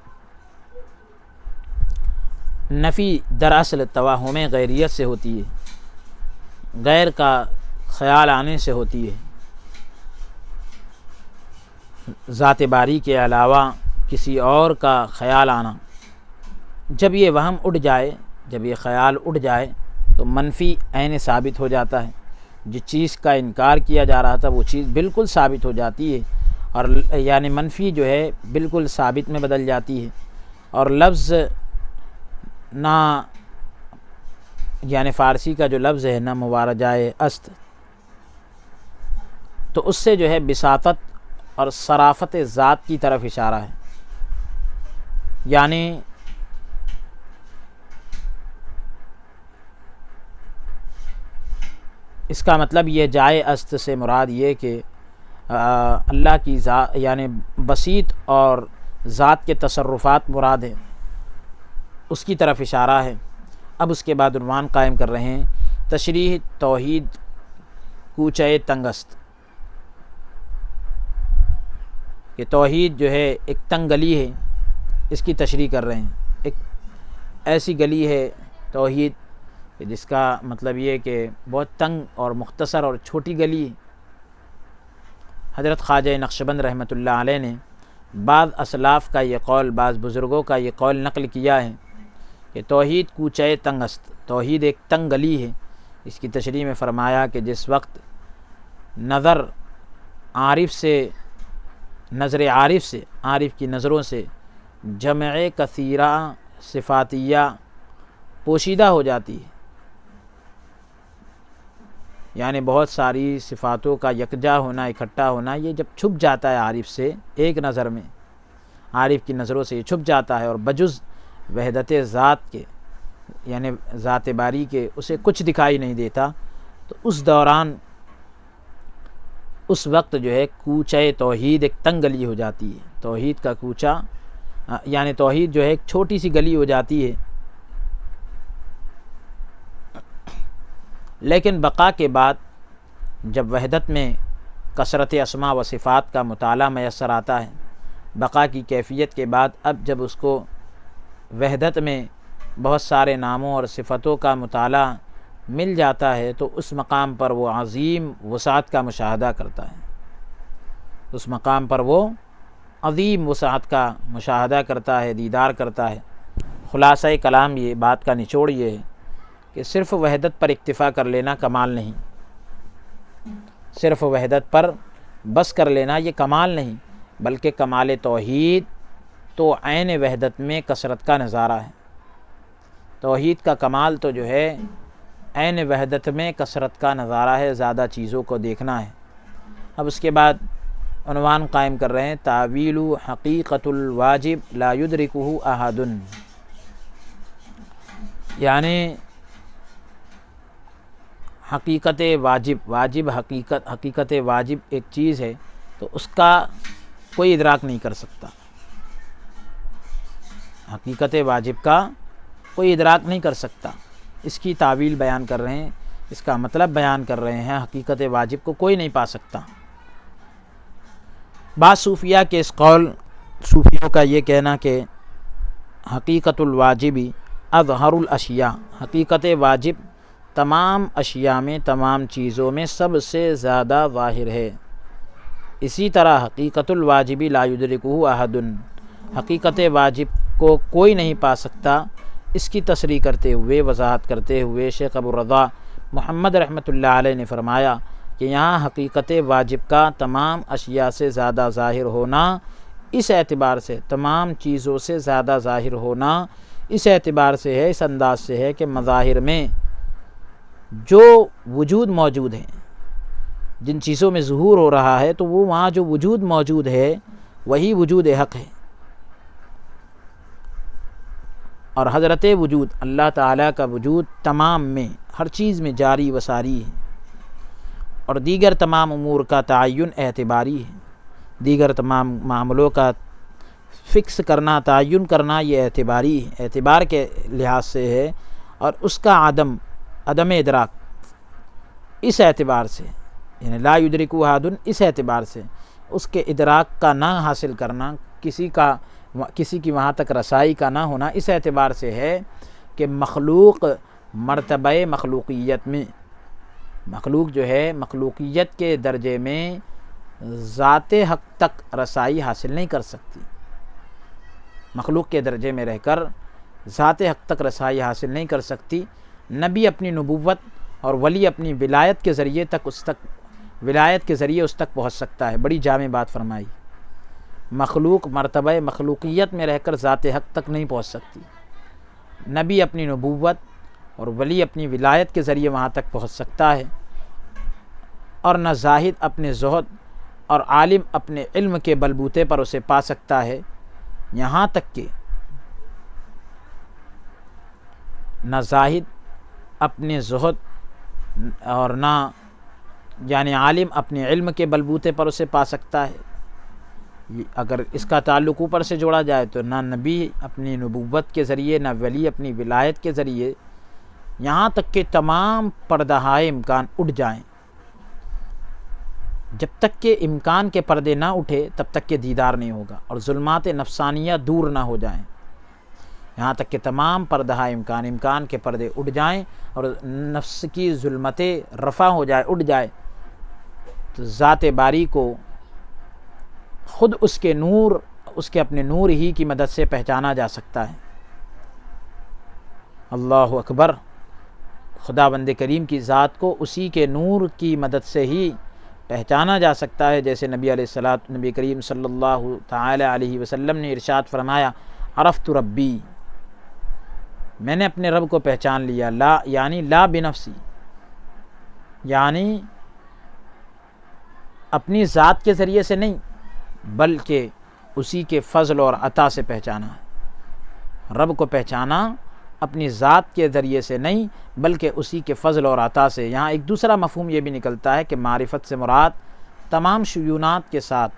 نفی دراصل توہم غیریت سے ہوتی ہے، غیر کا خیال آنے سے ہوتی ہے، ذات باری کے علاوہ کسی اور کا خیال آنا۔ جب یہ وہم اٹھ جائے، جب یہ خیال اٹھ جائے تو منفی عین ثابت ہو جاتا ہے، جس چیز کا انکار کیا جا رہا تھا وہ چیز بالکل ثابت ہو جاتی ہے، اور یعنی منفی جو ہے بالکل ثابت میں بدل جاتی ہے، اور لفظ نہ یعنی فارسی کا جو لفظ ہے نہ مبارجائے است، تو اس سے جو ہے بساطت اور صرافت ذات کی طرف اشارہ ہے، یعنی اس کا مطلب یہ جائے است سے مراد یہ کہ اللہ کی ذات یعنی بسیط اور ذات کے تصرفات مراد ہیں، اس کی طرف اشارہ ہے۔ اب اس کے بعد عنوان قائم کر رہے ہیں تشریح توحید کوچہ تنگست، کہ توحید جو ہے ایک تنگ گلی ہے، اس کی تشریح کر رہے ہیں۔ ایک ایسی گلی ہے توحید جس کا مطلب یہ کہ بہت تنگ اور مختصر اور چھوٹی گلی ہے۔ حضرت خواجہ نقشبند رحمۃ اللہ علیہ نے بعض اسلاف کا یہ قول، بعض بزرگوں کا یہ قول نقل کیا ہے کہ توحید کوچہ تنگ است، توحید ایک تنگ گلی ہے۔ اس کی تشریح میں فرمایا کہ جس وقت نظر عارف کی نظروں سے جمع کثیرہ صفاتیہ پوشیدہ ہو جاتی ہے، یعنی بہت ساری صفاتوں کا یکجا ہونا، اکٹھا ہونا، یہ جب چھپ جاتا ہے عارف سے، ایک نظر میں عارف کی نظروں سے یہ چھپ جاتا ہے، اور بجز وحدت ذات کے یعنی ذات باری کے اسے کچھ دکھائی نہیں دیتا، تو اس دوران اس وقت جو ہے کوچہ توحید ایک تنگ گلی ہو جاتی ہے، توحید کا کوچہ یعنی توحید جو ہے ایک چھوٹی سی گلی ہو جاتی ہے۔ لیکن بقا کے بعد جب وحدت میں کثرت اسماء و صفات کا مطالعہ میسر آتا ہے، بقا کی کیفیت کے بعد اب جب اس کو وحدت میں بہت سارے ناموں اور صفتوں کا مطالعہ مل جاتا ہے تو اس مقام پر وہ عظیم وسعت کا مشاہدہ کرتا ہے، اس مقام پر وہ عظیم وسعت کا مشاہدہ کرتا ہے، دیدار کرتا ہے۔ خلاصہ کلام یہ بات کا نچوڑ یہ ہے کہ صرف وحدت پر اکتفا کر لینا کمال نہیں، صرف وحدت پر بس کر لینا یہ کمال نہیں، بلکہ کمال توحید تو عین وحدت میں کثرت کا نظارہ ہے۔ توحید کا کمال تو جو ہے عین وحدت میں کثرت کا نظارہ ہے، زیادہ چیزوں کو دیکھنا ہے۔ اب اس کے بعد عنوان قائم کر رہے ہیں تعویل حقیقت الواجب لا یدرکہ احد، یعنی حقیقت واجب حقیقت واجب ایک چیز ہے تو اس کا کوئی ادراک نہیں کر سکتا، حقیقت واجب کا کوئی ادراک نہیں کر سکتا۔ اس کی تعویل بیان کر رہے ہیں اس کا مطلب بیان کر رہے ہیں، حقیقت واجب کو کوئی نہیں پا سکتا۔ بعض صوفیہ کے اس قول، صوفیوں کا یہ کہنا کہ حقیقت الواجبی اظہر الاشیاء، حقیقت واجب تمام اشیاء میں، تمام چیزوں میں سب سے زیادہ ظاہر ہے۔ اسی طرح حقیقت الواجبی لا یدرکہ احد، حقیقت واجب کو کوئی نہیں پا سکتا۔ اس کی تصریح کرتے ہوئے، وضاحت کرتے ہوئے شیخ ابو الرضا محمد رحمۃ اللہ علیہ نے فرمایا کہ یہاں حقیقت واجب کا تمام اشیاء سے زیادہ ظاہر ہونا اس اعتبار سے، تمام چیزوں سے زیادہ ظاہر ہونا اس اعتبار سے ہے، اس انداز سے ہے کہ مظاہر میں جو وجود موجود ہے، جن چیزوں میں ظہور ہو رہا ہے، تو وہ وہاں جو وجود موجود ہے وہی وجود حق ہے، اور حضرت وجود اللہ تعالیٰ کا وجود تمام میں، ہر چیز میں جاری و ساری ہے، اور دیگر تمام امور کا تعین اعتباری ہے، دیگر تمام معاملوں کا فکس کرنا، تعین کرنا یہ اعتباری ہے، اعتبار کے لحاظ سے ہے، اور اس کا عدم ادراک اس اعتبار سے، یعنی لا یدرکہ احد اس اعتبار سے، اس کے ادراک کا نہ حاصل کرنا، کسی کی وہاں تک رسائی کا نہ ہونا اس اعتبار سے ہے کہ مخلوق مرتبہ مخلوقیت میں، مخلوق جو ہے مخلوقیت کے درجے میں ذات حق تک رسائی حاصل نہیں کر سکتی، مخلوق کے درجے میں رہ کر ذات حق تک رسائی حاصل نہیں کر سکتی۔ نبی اپنی نبوت اور ولی اپنی ولایت کے ذریعے اس تک پہنچ سکتا ہے۔ بڑی جامع بات فرمائی، مخلوق مرتبہ مخلوقیت میں رہ کر ذات حق تک نہیں پہنچ سکتی، نبی اپنی نبوت اور ولی اپنی ولایت کے ذریعے وہاں تک پہنچ سکتا ہے، اور نہ زاہد اپنے زہد اور عالم اپنے علم کے بلبوتے پر اسے پا سکتا ہے، یہاں تک کہ نہ زاہد اپنے زہد اور نہ یعنی عالم اپنے علم کے بلبوتے پر اسے پا سکتا ہے۔ اگر اس کا تعلق اوپر سے جوڑا جائے تو نہ نبی اپنی نبوت کے ذریعے، نہ ولی اپنی ولایت کے ذریعے، یہاں تک کہ تمام پردہائے امکان اٹھ جائیں، جب تک کہ امکان کے پردے نہ اٹھے تب تک کہ دیدار نہیں ہوگا، اور ظلمات نفسانیہ دور نہ ہو جائیں، یہاں تک کہ تمام پردہائے امکان کے پردے اٹھ جائیں اور نفس کی ظلمتیں رفع ہو جائے، اٹھ جائے، تو ذات باری کو خود اس کے نور، اس کے اپنے نور ہی کی مدد سے پہچانا جا سکتا ہے۔ اللہ اکبر، خدا بند کریم کی ذات کو اسی کے نور کی مدد سے ہی پہچانا جا سکتا ہے، جیسے نبی کریم صلی اللہ تعالی علیہ وسلم نے ارشاد فرمایا، عرفت ربی، میں نے اپنے رب کو پہچان لیا، لا یعنی لا بنفسی، یعنی اپنی ذات کے ذریعے سے نہیں بلکہ اسی کے فضل اور عطا سے پہچانا ہے۔ رب کو پہچانا اپنی ذات کے ذریعے سے نہیں بلکہ اسی کے فضل اور عطا سے۔ یہاں ایک دوسرا مفہوم یہ بھی نکلتا ہے کہ معرفت سے مراد تمام شیونات کے ساتھ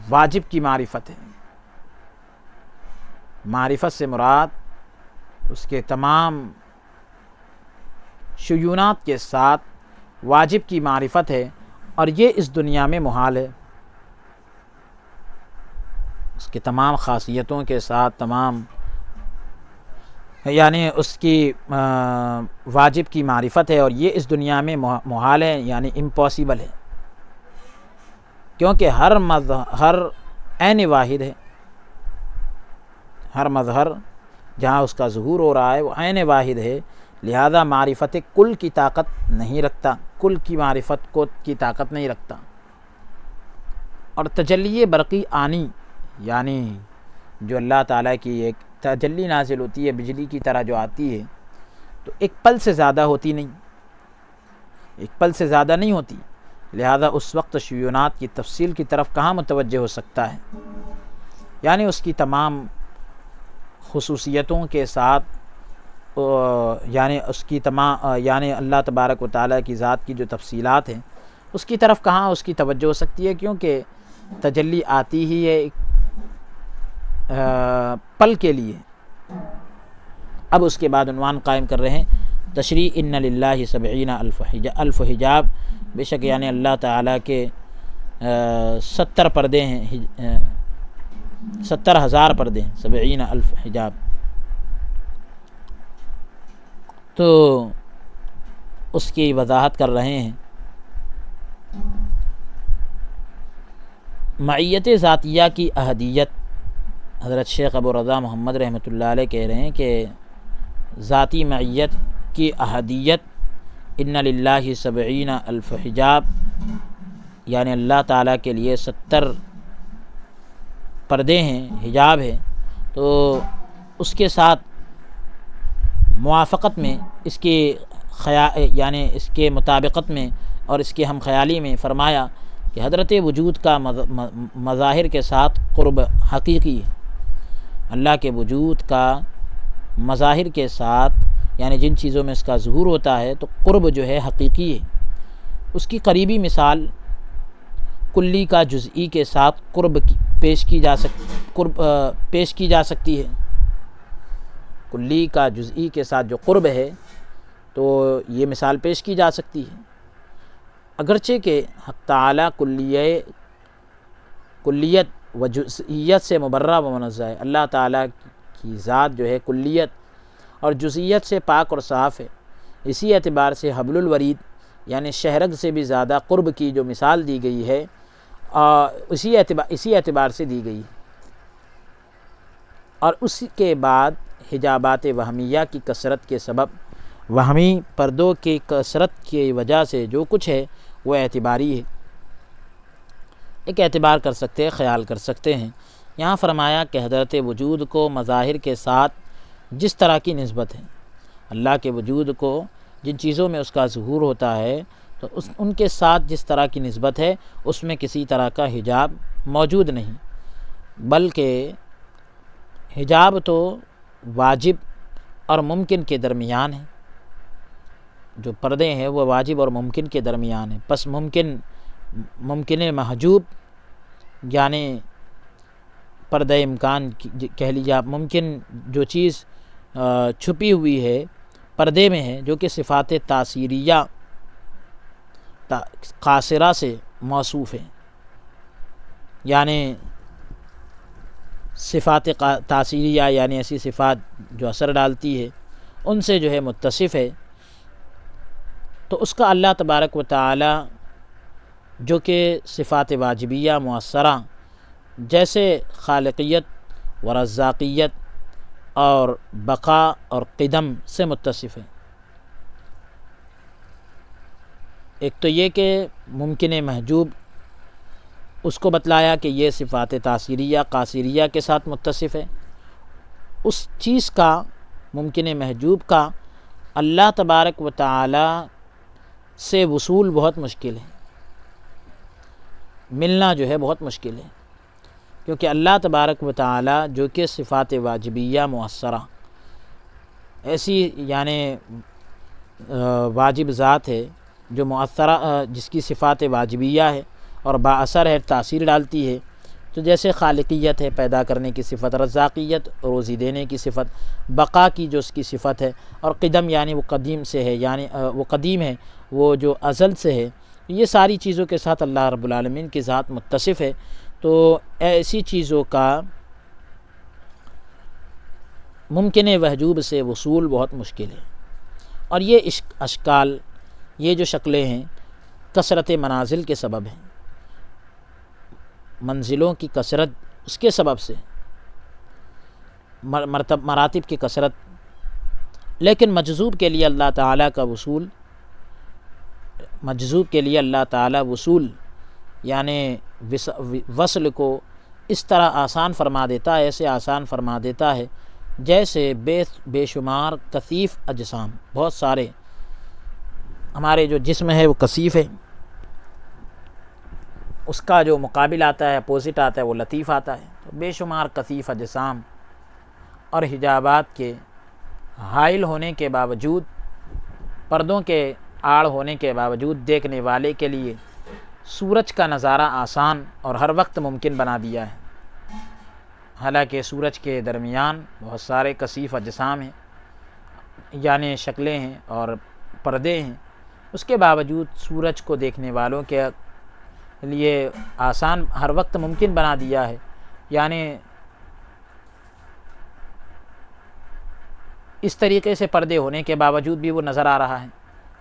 واجب کی معرفت ہے، معرفت سے مراد اس کے تمام شیونات کے ساتھ واجب کی معرفت ہے، اور یہ اس دنیا میں محال ہے، اس کے تمام خاصیتوں کے ساتھ، تمام یعنی اس کی واجب کی معرفت ہے، اور یہ اس دنیا میں محال ہے، یعنی امپاسبل ہے، کیونکہ ہر عین واحد ہے، ہر مظہر جہاں اس کا ظہور ہو رہا ہے وہ عین واحد ہے، لہذا معرفت کل کی طاقت نہیں رکھتا، کل کی معرفت کی طاقت نہیں رکھتا۔ اور تجلی برقی آنی، یعنی جو اللہ تعالیٰ کی ایک تجلی نازل ہوتی ہے بجلی کی طرح جو آتی ہے، تو ایک پل سے زیادہ ہوتی نہیں، ایک پل سے زیادہ نہیں ہوتی، لہذا اس وقت شیونات کی تفصیل کی طرف کہاں متوجہ ہو سکتا ہے، یعنی اس کی تمام خصوصیتوں کے ساتھ، یعنی اس کی یعنی اللہ تبارک و تعالیٰ کی ذات کی جو تفصیلات ہیں اس کی طرف کہاں اس کی توجہ ہو سکتی ہے، کیونکہ تجلی آتی ہی ہے ایک پل کے لیے۔ اب اس کے بعد عنوان قائم کر رہے ہیں، تشریح ان للہ سبعین الف حجاب، بے شک یعنی اللہ تعالیٰ کے 70 پردے ہیں، 70,000 پردے ہیں، 70 الف حجاب۔ تو اس کی وضاحت کر رہے ہیں۔ معیت ذاتیہ کی احدیت، حضرت شیخ ابو رضا محمد رحمۃ اللہ علیہ کہہ رہے ہیں کہ ذاتی معیت کی احدیت ان للہ 70 الف حجاب، یعنی اللہ تعالیٰ کے لیے 70 پردے ہیں، حجاب ہے، تو اس کے ساتھ موافقت میں، اس کی یعنی اس کے مطابقت میں اور اس کے ہم خیالی میں فرمایا کہ حضرت وجود کا مظاہر کے ساتھ قرب حقیقی ہے۔ اللہ کے وجود کا مظاہر کے ساتھ یعنی جن چیزوں میں اس کا ظہور ہوتا ہے تو قرب جو ہے حقیقی ہے۔ اس کی قریبی مثال کلی کا جزئی کے ساتھ قرب پیش کی جا سکتی ہے۔ کلی کا جزئی کے ساتھ جو قرب ہے تو یہ مثال پیش کی جا سکتی ہے، اگرچہ کہ حق تعالیٰ کلیت و جزئیت سے مبرہ و منزہ ہے۔ اللہ تعالیٰ کی ذات جو ہے کلیت اور جزئیت سے پاک اور صاف ہے، اسی اعتبار سے حبل الورید یعنی شہرگ سے بھی زیادہ قرب کی جو مثال دی گئی ہے اسی اعتبار سے دی گئی ہے۔ اور اس کے بعد حجابات وہمیہ کی کثرت کے سبب، وہمی پردوں کی کثرت کی وجہ سے جو کچھ ہے وہ اعتباری ہے، ایک اعتبار کر سکتے ہیں، خیال کر سکتے ہیں۔ یہاں فرمایا کہ حضرت وجود کو مظاہر کے ساتھ جس طرح کی نسبت ہے، اللہ کے وجود کو جن چیزوں میں اس کا ظہور ہوتا ہے تو ان کے ساتھ جس طرح کی نسبت ہے اس میں کسی طرح کا حجاب موجود نہیں، بلکہ حجاب تو واجب اور ممکن کے درمیان ہے۔ جو پردے ہیں وہ واجب اور ممکن کے درمیان ہیں، پس ممکن محجوب یعنی پردہ امکان کہہ لیجیے آپ، ممکن جو چیز چھپی ہوئی ہے پردے میں ہے، جو کہ صفات تاثیریہ قاصرہ سے موصوف ہے، یعنی صفات تاثیریہ یعنی ایسی صفات جو اثر ڈالتی ہے ان سے جو ہے متصف ہے، تو اس کا اللہ تبارک و تعالی جو کہ صفات واجبیہ مؤثرہ جیسے خالقیت و رزاقیت اور بقا اور قدم سے متصف ہے۔ ایک تو یہ کہ ممکن محجوب اس کو بتلایا کہ یہ صفات تاثیریہ قاصریہ کے ساتھ متصف ہے، اس چیز کا ممکن محجوب کا اللہ تبارک و تعالی سے وصول بہت مشکل ہے، ملنا جو ہے بہت مشکل ہے، کیونکہ اللہ تبارک و تعالی جو کہ صفات واجبیہ مؤثرہ ایسی یعنی واجب ذات ہے جو مؤثرہ جس کی صفات واجبیہ ہے اور با اثر ہے، تاثیر ڈالتی ہے، تو جیسے خالقیت ہے پیدا کرنے کی صفت، رزاقیت روزی دینے کی صفت، بقا کی جو اس کی صفت ہے، اور قدم یعنی وہ قدیم سے ہے، یعنی وہ قدیم ہے، وہ جو ازل سے ہے، یہ ساری چیزوں کے ساتھ اللہ رب العالمین کی ذات متصف ہے۔ تو ایسی چیزوں کا ممکن وحجوب سے وصول بہت مشکل ہے، اور یہ اشکال، یہ جو شکلیں ہیں کثرت منازل کے سبب ہیں، منزلوں کی کثرت اس کے سبب سے، مراتب کی کثرت، لیکن مجذوب کے لیے اللہ تعالیٰ کا وصول، مجذوب کے لیے اللہ تعالیٰ وصول یعنی وصل کو اس طرح آسان فرما دیتا ہے، ایسے آسان فرما دیتا ہے جیسے بے شمار کثیف اجسام، بہت سارے ہمارے جو جسم ہے وہ کثیف ہے، اس کا جو مقابل آتا ہے اپوزٹ آتا ہے وہ لطیف آتا ہے، تو بے شمار کثیف اجسام اور حجابات کے حائل ہونے کے باوجود، پردوں کے آڑ ہونے کے باوجود دیکھنے والے کے لیے سورج کا نظارہ آسان اور ہر وقت ممکن بنا دیا ہے، حالانکہ سورج کے درمیان بہت سارے کثیف اجسام ہیں، یعنی شکلیں ہیں اور پردے ہیں، اس کے باوجود سورج کو دیکھنے والوں کے لیے آسان ہر وقت ممکن بنا دیا ہے، یعنی اس طریقے سے پردے ہونے کے باوجود بھی وہ نظر آ رہا ہے۔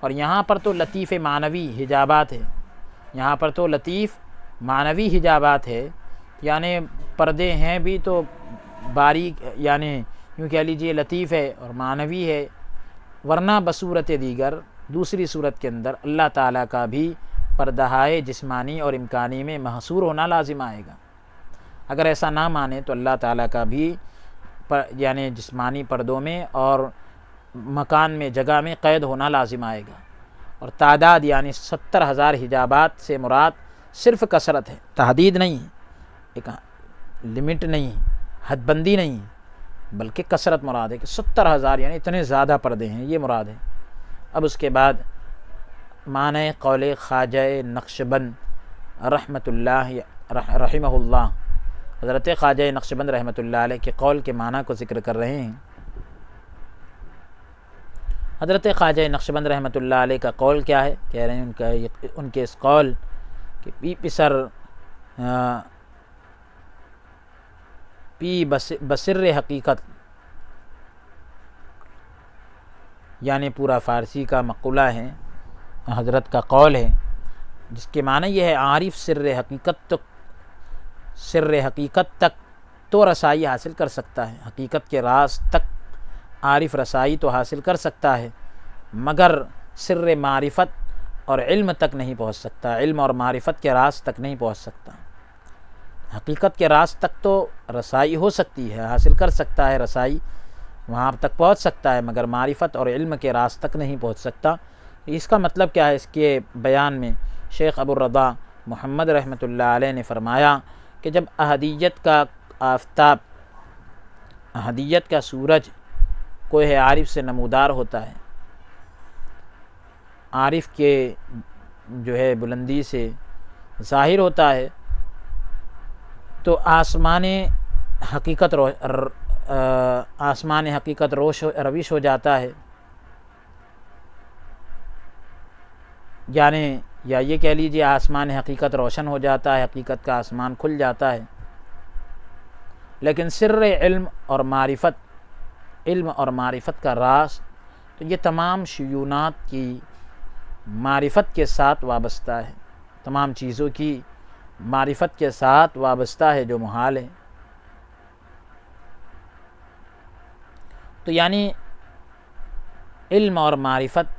اور یہاں پر تو لطیف معنوی حجابات ہے، یہاں پر تو لطیف معنوی حجابات ہے، یعنی پردے ہیں بھی تو باریک، یعنی یوں کہہ لیجئے لطیف ہے اور معنوی ہے، ورنہ بصورت دیگر دوسری صورت کے اندر اللہ تعالیٰ کا بھی پردہائے جسمانی اور امکانی میں محصور ہونا لازم آئے گا۔ اگر ایسا نہ مانے تو اللہ تعالیٰ کا بھی یعنی جسمانی پردوں میں اور مکان میں، جگہ میں قید ہونا لازم آئے گا۔ اور تعداد یعنی 70,000 حجابات سے مراد صرف کثرت ہے، تحدید نہیں ہے، ایک لمٹ نہیں ہے، حد بندی نہیں ہے، بلکہ کثرت مراد ہے کہ 70,000 یعنی اتنے زیادہ پردے ہیں، یہ مراد ہے۔ اب اس کے بعد معنی قول خواجہ نقشبند رحمہ اللہ، حضرت خواجہ نقشبند رحمۃ اللہ علیہ کے قول کے معنی کو ذکر کر رہے ہیں۔ حضرت خواجہ نقشبند رحمۃ اللہ علیہ کا قول کیا ہے؟ کہہ رہے ہیں ان کے اس قول کہ پی بسر حقیقت، یعنی پورا فارسی کا مقولہ ہے، حضرت کا قول ہے، جس کے معنی یہ ہے عارف سر حقیقت تک تو رسائی حاصل کر سکتا ہے، حقیقت کے راز تک عارف رسائی تو حاصل کر سکتا ہے، مگر سر معرفت اور علم تک نہیں پہنچ سکتا، علم اور معرفت کے راز تک نہیں پہنچ سکتا۔ حقیقت کے راز تک تو رسائی ہو سکتی ہے، حاصل کر سکتا ہے رسائی، وہاں تک پہنچ سکتا ہے، مگر معرفت اور علم کے راز تک نہیں پہنچ سکتا۔ اس کا مطلب کیا ہے؟ اس کے بیان میں شیخ ابو الرضا محمد رحمۃ اللہ علیہ نے فرمایا کہ جب احدیت کا آفتاب، احدیت کا سورج کوہ عارف سے نمودار ہوتا ہے، عارف کے جو ہے بلندی سے ظاہر ہوتا ہے، تو آسمان حقیقت روش ہو جاتا ہے، یعنی یا یہ کہہ لیجیے آسمان حقیقت روشن ہو جاتا ہے، حقیقت کا آسمان کھل جاتا ہے۔ لیکن سر علم اور معرفت کا راز تو یہ تمام شیونات کی معرفت کے ساتھ وابستہ ہے، تمام چیزوں کی معرفت کے ساتھ وابستہ ہے جو محال ہے۔ تو یعنی علم اور معرفت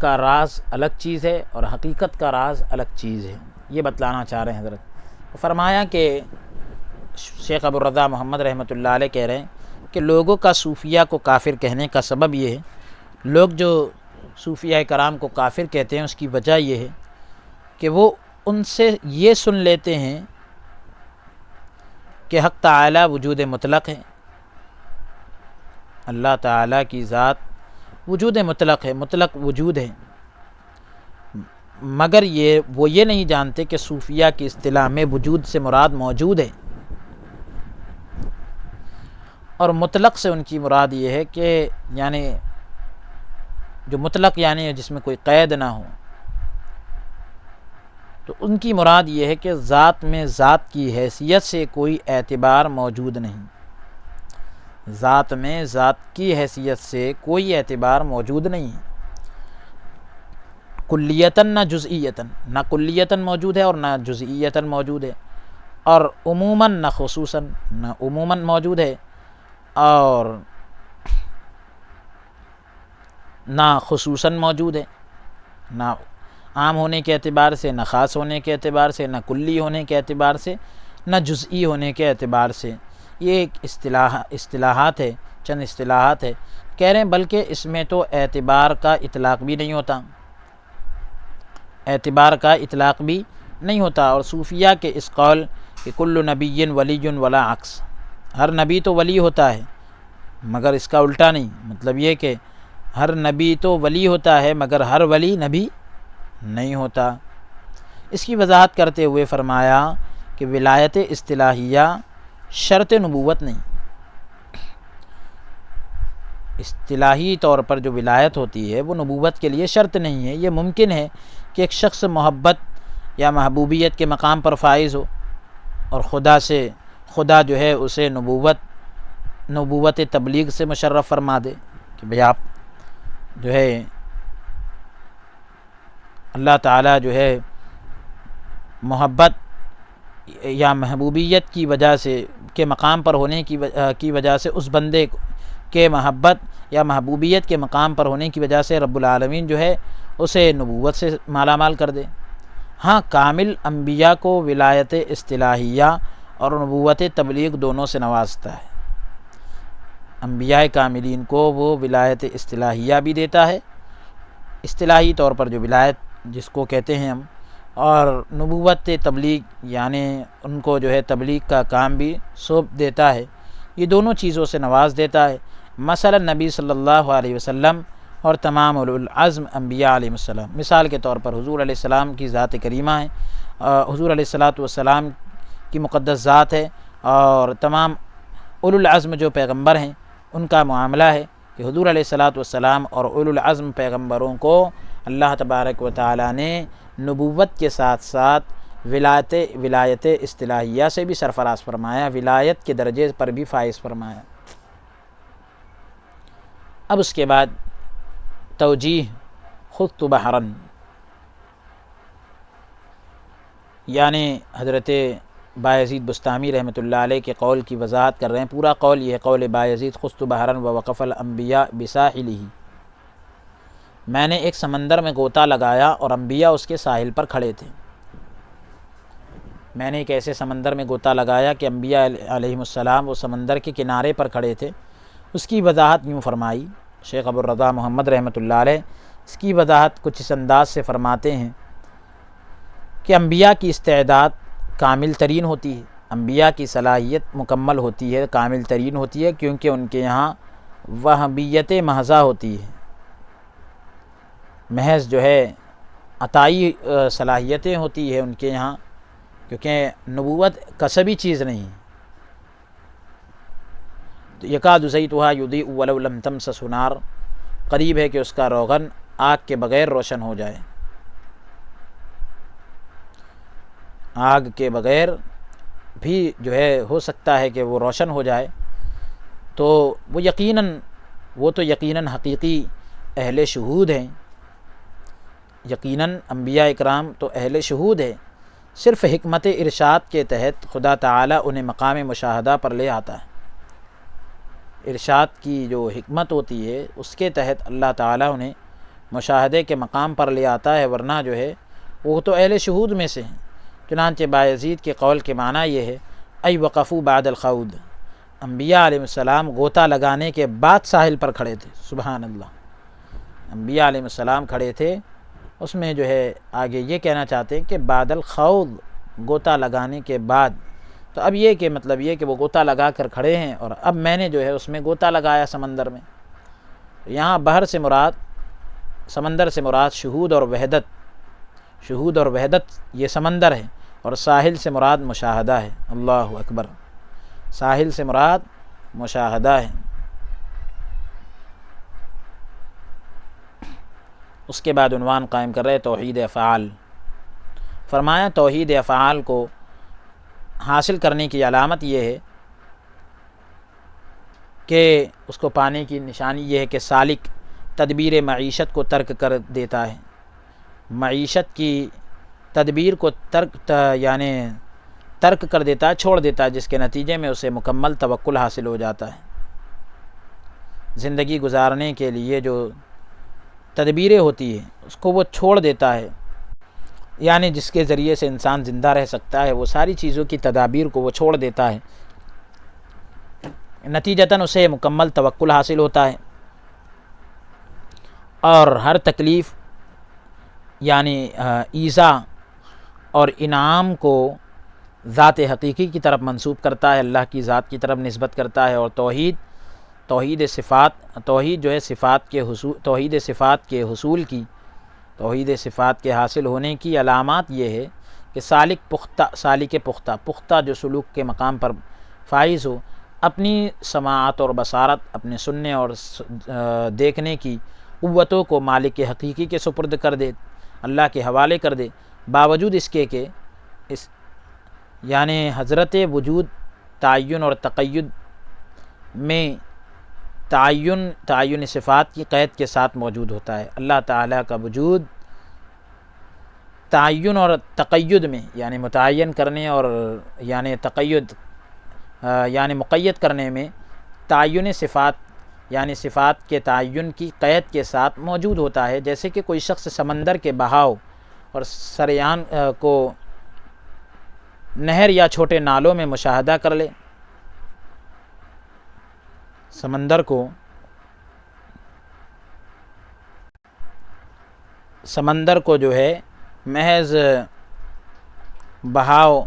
کا راز الگ چیز ہے اور حقیقت کا راز الگ چیز ہے، یہ بتلانا چاہ رہے ہیں حضرت۔ فرمایا کہ شیخ ابو الرضا محمد رحمۃ اللہ علیہ کہہ رہے ہیں کہ لوگوں کا صوفیہ کو کافر کہنے کا سبب یہ ہے، لوگ جو صوفیہ کرام کو کافر کہتے ہیں اس کی وجہ یہ ہے کہ وہ ان سے یہ سن لیتے ہیں کہ حق تعالی وجود مطلق ہے، اللہ تعالیٰ کی ذات وجود مطلق ہے، مطلق وجود ہے، مگر وہ یہ نہیں جانتے کہ صوفیہ کی اصطلاح میں وجود سے مراد موجود ہے، اور مطلق سے ان کی مراد یہ ہے کہ یعنی جو مطلق یعنی جس میں کوئی قید نہ ہو، تو ان کی مراد یہ ہے کہ ذات میں ذات کی حیثیت سے کوئی اعتبار موجود نہیں، ذات میں ذات کی حیثیت سے کوئی اعتبار موجود نہیں ہے، کلیتاً نہ جزئیتاً، نہ کلیتاً موجود ہے اور نہ جزئیتاً موجود ہے، اور عموماً نہ خصوصاً، نہ عموماً موجود ہے اور نہ خصوصاً موجود ہے، نہ عام ہونے کے اعتبار سے، نہ خاص ہونے کے اعتبار سے، نہ کلی ہونے کے اعتبار سے، نہ جزئی ہونے کے اعتبار سے۔ یہ ایک اصطلاحات ہے، چند اصطلاحات ہے، کہہ رہے ہیں بلکہ اس میں تو اعتبار کا اطلاق بھی نہیں ہوتا، اعتبار کا اطلاق بھی نہیں ہوتا۔ اور صوفیہ کے اس قول کہ کل نبی ولی ولا عکس، ہر نبی تو ولی ہوتا ہے مگر اس کا الٹا نہیں، مطلب یہ کہ ہر نبی تو ولی ہوتا ہے مگر ہر ولی نبی نہیں ہوتا۔ اس کی وضاحت کرتے ہوئے فرمایا کہ ولایت اصطلاحیہ شرط نبوت نہیں، اصطلاحی طور پر جو ولایت ہوتی ہے وہ نبوت کے لیے شرط نہیں ہے۔ یہ ممکن ہے کہ ایک شخص محبت یا محبوبیت کے مقام پر فائز ہو اور خدا جو ہے اسے نبوت تبلیغ سے مشرف فرما دے کہ بھئی آپ جو ہے اللہ تعالیٰ جو ہے محبت یا محبوبیت کی وجہ سے کے مقام پر ہونے کی وجہ سے اس بندے کے محبت یا محبوبیت کے مقام پر ہونے کی وجہ سے رب العالمین جو ہے اسے نبوت سے مالا مال کر دے۔ ہاں، کامل انبیاء کو ولایت اصطلاحیہ اور نبوت تبلیغ دونوں سے نوازتا ہے۔ انبیاء کاملین کو وہ ولایت اصطلاحیہ بھی دیتا ہے، اصطلاحی طور پر جو ولایت جس کو کہتے ہیں ہم، اور نبوت تبلیغ یعنی ان کو جو ہے تبلیغ کا کام بھی سونپ دیتا ہے۔ یہ دونوں چیزوں سے نواز دیتا ہے۔ مثلا نبی صلی اللہ علیہ وسلم اور تمام اولو العزم انبیاء علیہ السلام، مثال کے طور پر حضور علیہ السلام کی ذات کریمہ ہے، حضور علیہ السلام کی مقدس ذات ہے، اور تمام اولو العزم جو پیغمبر ہیں ان کا معاملہ ہے کہ حضور علیہ السلام اور اولو العزم پیغمبروں کو اللہ تبارک و تعالیٰ نے نبوت کے ساتھ ساتھ ولایت اصطلاحیہ سے بھی سرفراز فرمایا، ولایت کے درجے پر بھی فائز فرمایا۔ اب اس کے بعد توجیہ خضت بحرن، یعنی حضرت بایزید بستامی رحمۃ اللہ علیہ کے قول کی وضاحت کر رہے ہیں۔ پورا قول یہ ہے، قول بایزید خضت بحرن ووقف الانبیاء بساحلہ، میں نے ایک سمندر میں غوطہ لگایا اور انبیاء اس کے ساحل پر کھڑے تھے۔ میں نے ایک ایسے سمندر میں غوطہ لگایا کہ انبیاء علیہم السلام وہ سمندر کے کنارے پر کھڑے تھے۔ اس کی وضاحت یوں فرمائی شیخ ابو الرضا محمد رحمۃ اللہ علیہ، اس کی وضاحت کچھ اس انداز سے فرماتے ہیں کہ انبیاء کی استعداد کامل ترین ہوتی ہے، انبیاء کی صلاحیت مکمل ہوتی ہے، کامل ترین ہوتی ہے، کیونکہ ان کے یہاں وہبیت محضہ ہوتی ہے، محض جو ہے عطائی صلاحیتیں ہوتی ہے ان کے یہاں، کیونکہ نبوت کسبی چیز نہیں ہے۔ یکاد زیتها یضیء ولو لم تمسسہ نار، قریب ہے کہ اس کا روغن آگ کے بغیر روشن ہو جائے، آگ کے بغیر بھی جو ہے ہو سکتا ہے کہ وہ روشن ہو جائے، تو وہ یقیناً حقیقی اہل شہود ہیں، یقیناً انبیاء اکرام تو اہل شہود ہے، صرف حکمت ارشاد کے تحت خدا تعالیٰ انہیں مقام مشاہدہ پر لے آتا ہے۔ ارشاد کی جو حکمت ہوتی ہے اس کے تحت اللہ تعالیٰ انہیں مشاہدے کے مقام پر لے آتا ہے، ورنہ جو ہے وہ تو اہل شہود میں سے ہیں۔ چنانچہ بایزید کے قول کے معنی یہ ہے، ای وقفوا بعد الخوض، انبیاء علیہ السلام غوطہ لگانے کے بعد ساحل پر کھڑے تھے۔ سبحان اللہ، انبیاء علیہ السلام کھڑے تھے، اس میں جو ہے آگے یہ کہنا چاہتے ہیں کہ بعد الخوض، غوطہ لگانے کے بعد، تو اب یہ کہ مطلب یہ کہ وہ غوطہ لگا کر کھڑے ہیں اور اب میں نے جو ہے اس میں غوطہ لگایا سمندر میں۔ یہاں بحر سے مراد، سمندر سے مراد شہود اور وحدت یہ سمندر ہے، اور ساحل سے مراد مشاہدہ ہے۔ اللہ اکبر، ساحل سے مراد مشاہدہ ہے۔ اس کے بعد عنوان قائم کر رہے توحید افعال، فرمایا توحید افعال کو حاصل کرنے کی علامت یہ ہے کہ اس کو پانے کی نشانی یہ ہے کہ سالک تدبیر معیشت کو ترک کر دیتا ہے، معیشت کی تدبیر کو ترک کر دیتا ہے، چھوڑ دیتا ہے، جس کے نتیجے میں اسے مکمل توکل حاصل ہو جاتا ہے۔ زندگی گزارنے کے لیے جو تدبیریں ہوتی ہیں اس کو وہ چھوڑ دیتا ہے، یعنی جس کے ذریعے سے انسان زندہ رہ سکتا ہے وہ ساری چیزوں کی تدابیر کو وہ چھوڑ دیتا ہے، نتیجتاً اسے مکمل توکل حاصل ہوتا ہے، اور ہر تکلیف یعنی ایذا اور انعام کو ذات حقیقی کی طرف منسوب کرتا ہے، اللہ کی ذات کی طرف نسبت کرتا ہے۔ اور توحید صفات کے حاصل ہونے کی علامات یہ ہے کہ سالک پختہ جو سلوک کے مقام پر فائز ہو، اپنی سماعت اور بصارت، اپنے سننے اور دیکھنے کی قوتوں کو مالک حقیقی کے سپرد کر دے، اللہ کے حوالے کر دے، باوجود اس کے کہ یعنی حضرت وجود تعین اور تقید میں تعین صفات کی قید کے ساتھ موجود ہوتا ہے۔ اللہ تعالیٰ کا وجود تعین اور تقید میں یعنی متعین کرنے اور یعنی تقید یعنی مقید کرنے میں تعین صفات یعنی صفات کے تعین کی قید کے ساتھ موجود ہوتا ہے، جیسے کہ کوئی شخص سمندر کے بہاؤ اور سریان کو نہر یا چھوٹے نالوں میں مشاہدہ کر لے۔ سمندر کو جو ہے محض بہاؤ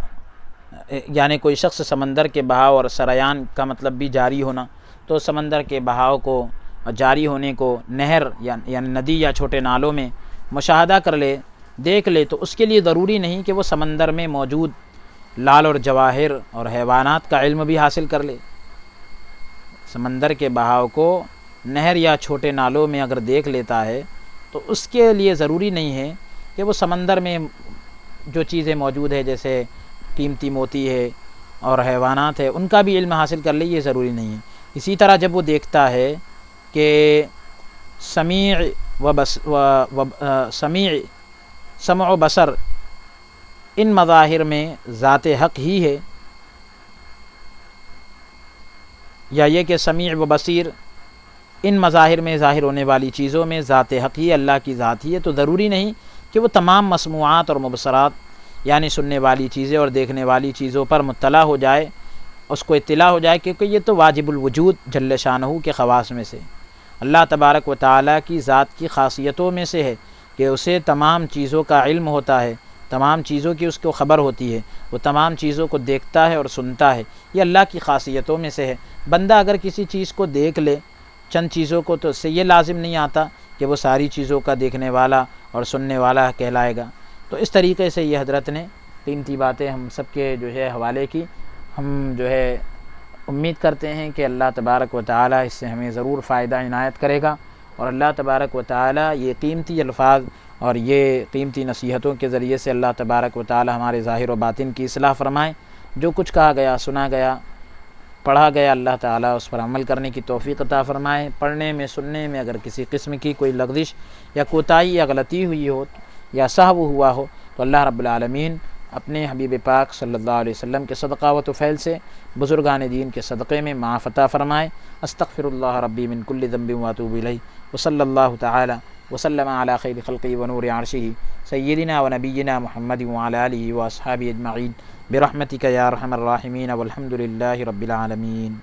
یعنی کوئی شخص سمندر کے بہاؤ اور سریان کا مطلب بھی جاری ہونا، تو سمندر کے بہاؤ کو جاری ہونے کو نہر یعنی ندی یا چھوٹے نالوں میں مشاہدہ کر لے، دیکھ لے، تو اس کے لیے ضروری نہیں کہ وہ سمندر میں موجود لال اور جواہر اور حیوانات کا علم بھی حاصل کر لے۔ سمندر کے بہاؤ کو نہر یا چھوٹے نالوں میں اگر دیکھ لیتا ہے تو اس کے لیے ضروری نہیں ہے کہ وہ سمندر میں جو چیزیں موجود ہیں جیسے قیمتی موتی ہے اور حیوانات ہے ان کا بھی علم حاصل کر لے، یہ ضروری نہیں ہے۔ اسی طرح جب وہ دیکھتا ہے کہ سمع و بصر ان مظاہر میں ذات حق ہی ہے، یا یہ کہ سمیع و بصیر ان مظاہر میں ظاہر ہونے والی چیزوں میں ذات حق ہی اللہ کی ذات ہی ہے، تو ضروری نہیں کہ وہ تمام مسموعات اور مبصرات یعنی سننے والی چیزیں اور دیکھنے والی چیزوں پر مطلع ہو جائے، اس کو اطلاع ہو جائے، کیونکہ یہ تو واجب الوجود جل شانہ کے خواص میں سے، اللہ تبارک و تعالیٰ کی ذات کی خاصیتوں میں سے ہے کہ اسے تمام چیزوں کا علم ہوتا ہے، تمام چیزوں کی اس کو خبر ہوتی ہے، وہ تمام چیزوں کو دیکھتا ہے اور سنتا ہے، یہ اللہ کی خاصیتوں میں سے ہے۔ بندہ اگر کسی چیز کو دیکھ لے، چند چیزوں کو، تو اس سے یہ لازم نہیں آتا کہ وہ ساری چیزوں کا دیکھنے والا اور سننے والا کہلائے گا۔ تو اس طریقے سے یہ حضرت نے قیمتی باتیں ہم سب کے جو ہے حوالے کی، ہم جو ہے امید کرتے ہیں کہ اللہ تبارک و تعالیٰ اس سے ہمیں ضرور فائدہ عنایت کرے گا، اور اللہ تبارک و تعالیٰ یہ قیمتی الفاظ اور یہ قیمتی نصیحتوں کے ذریعے سے اللہ تبارک و تعالیٰ ہمارے ظاہر و باطن کی اصلاح فرمائیں۔ جو کچھ کہا گیا، سنا گیا، پڑھا گیا، اللہ تعالیٰ اس پر عمل کرنے کی توفیق عطا فرمائے۔ پڑھنے میں، سننے میں اگر کسی قسم کی کوئی لغزش یا کوتاہی یا غلطی ہوئی ہو یا سہو ہوا ہو تو اللہ رب العالمین اپنے حبیب پاک صلی اللہ علیہ وسلم کے صدقہ و طفیل سے، بزرگان دین کے صدقے میں معاف عطا فرمائے۔ استغفر اللہ ربی من کل ذنب واتوب الیہ، وصلی اللہ تعالی وسلم علی خیر خلقہ ونور عرشہ سیدنا و نبینا محمد وعلی آلہ واصحابہ اجمعین برحمتک یا ارحم الراحمین والحمد للہ رب العالمین۔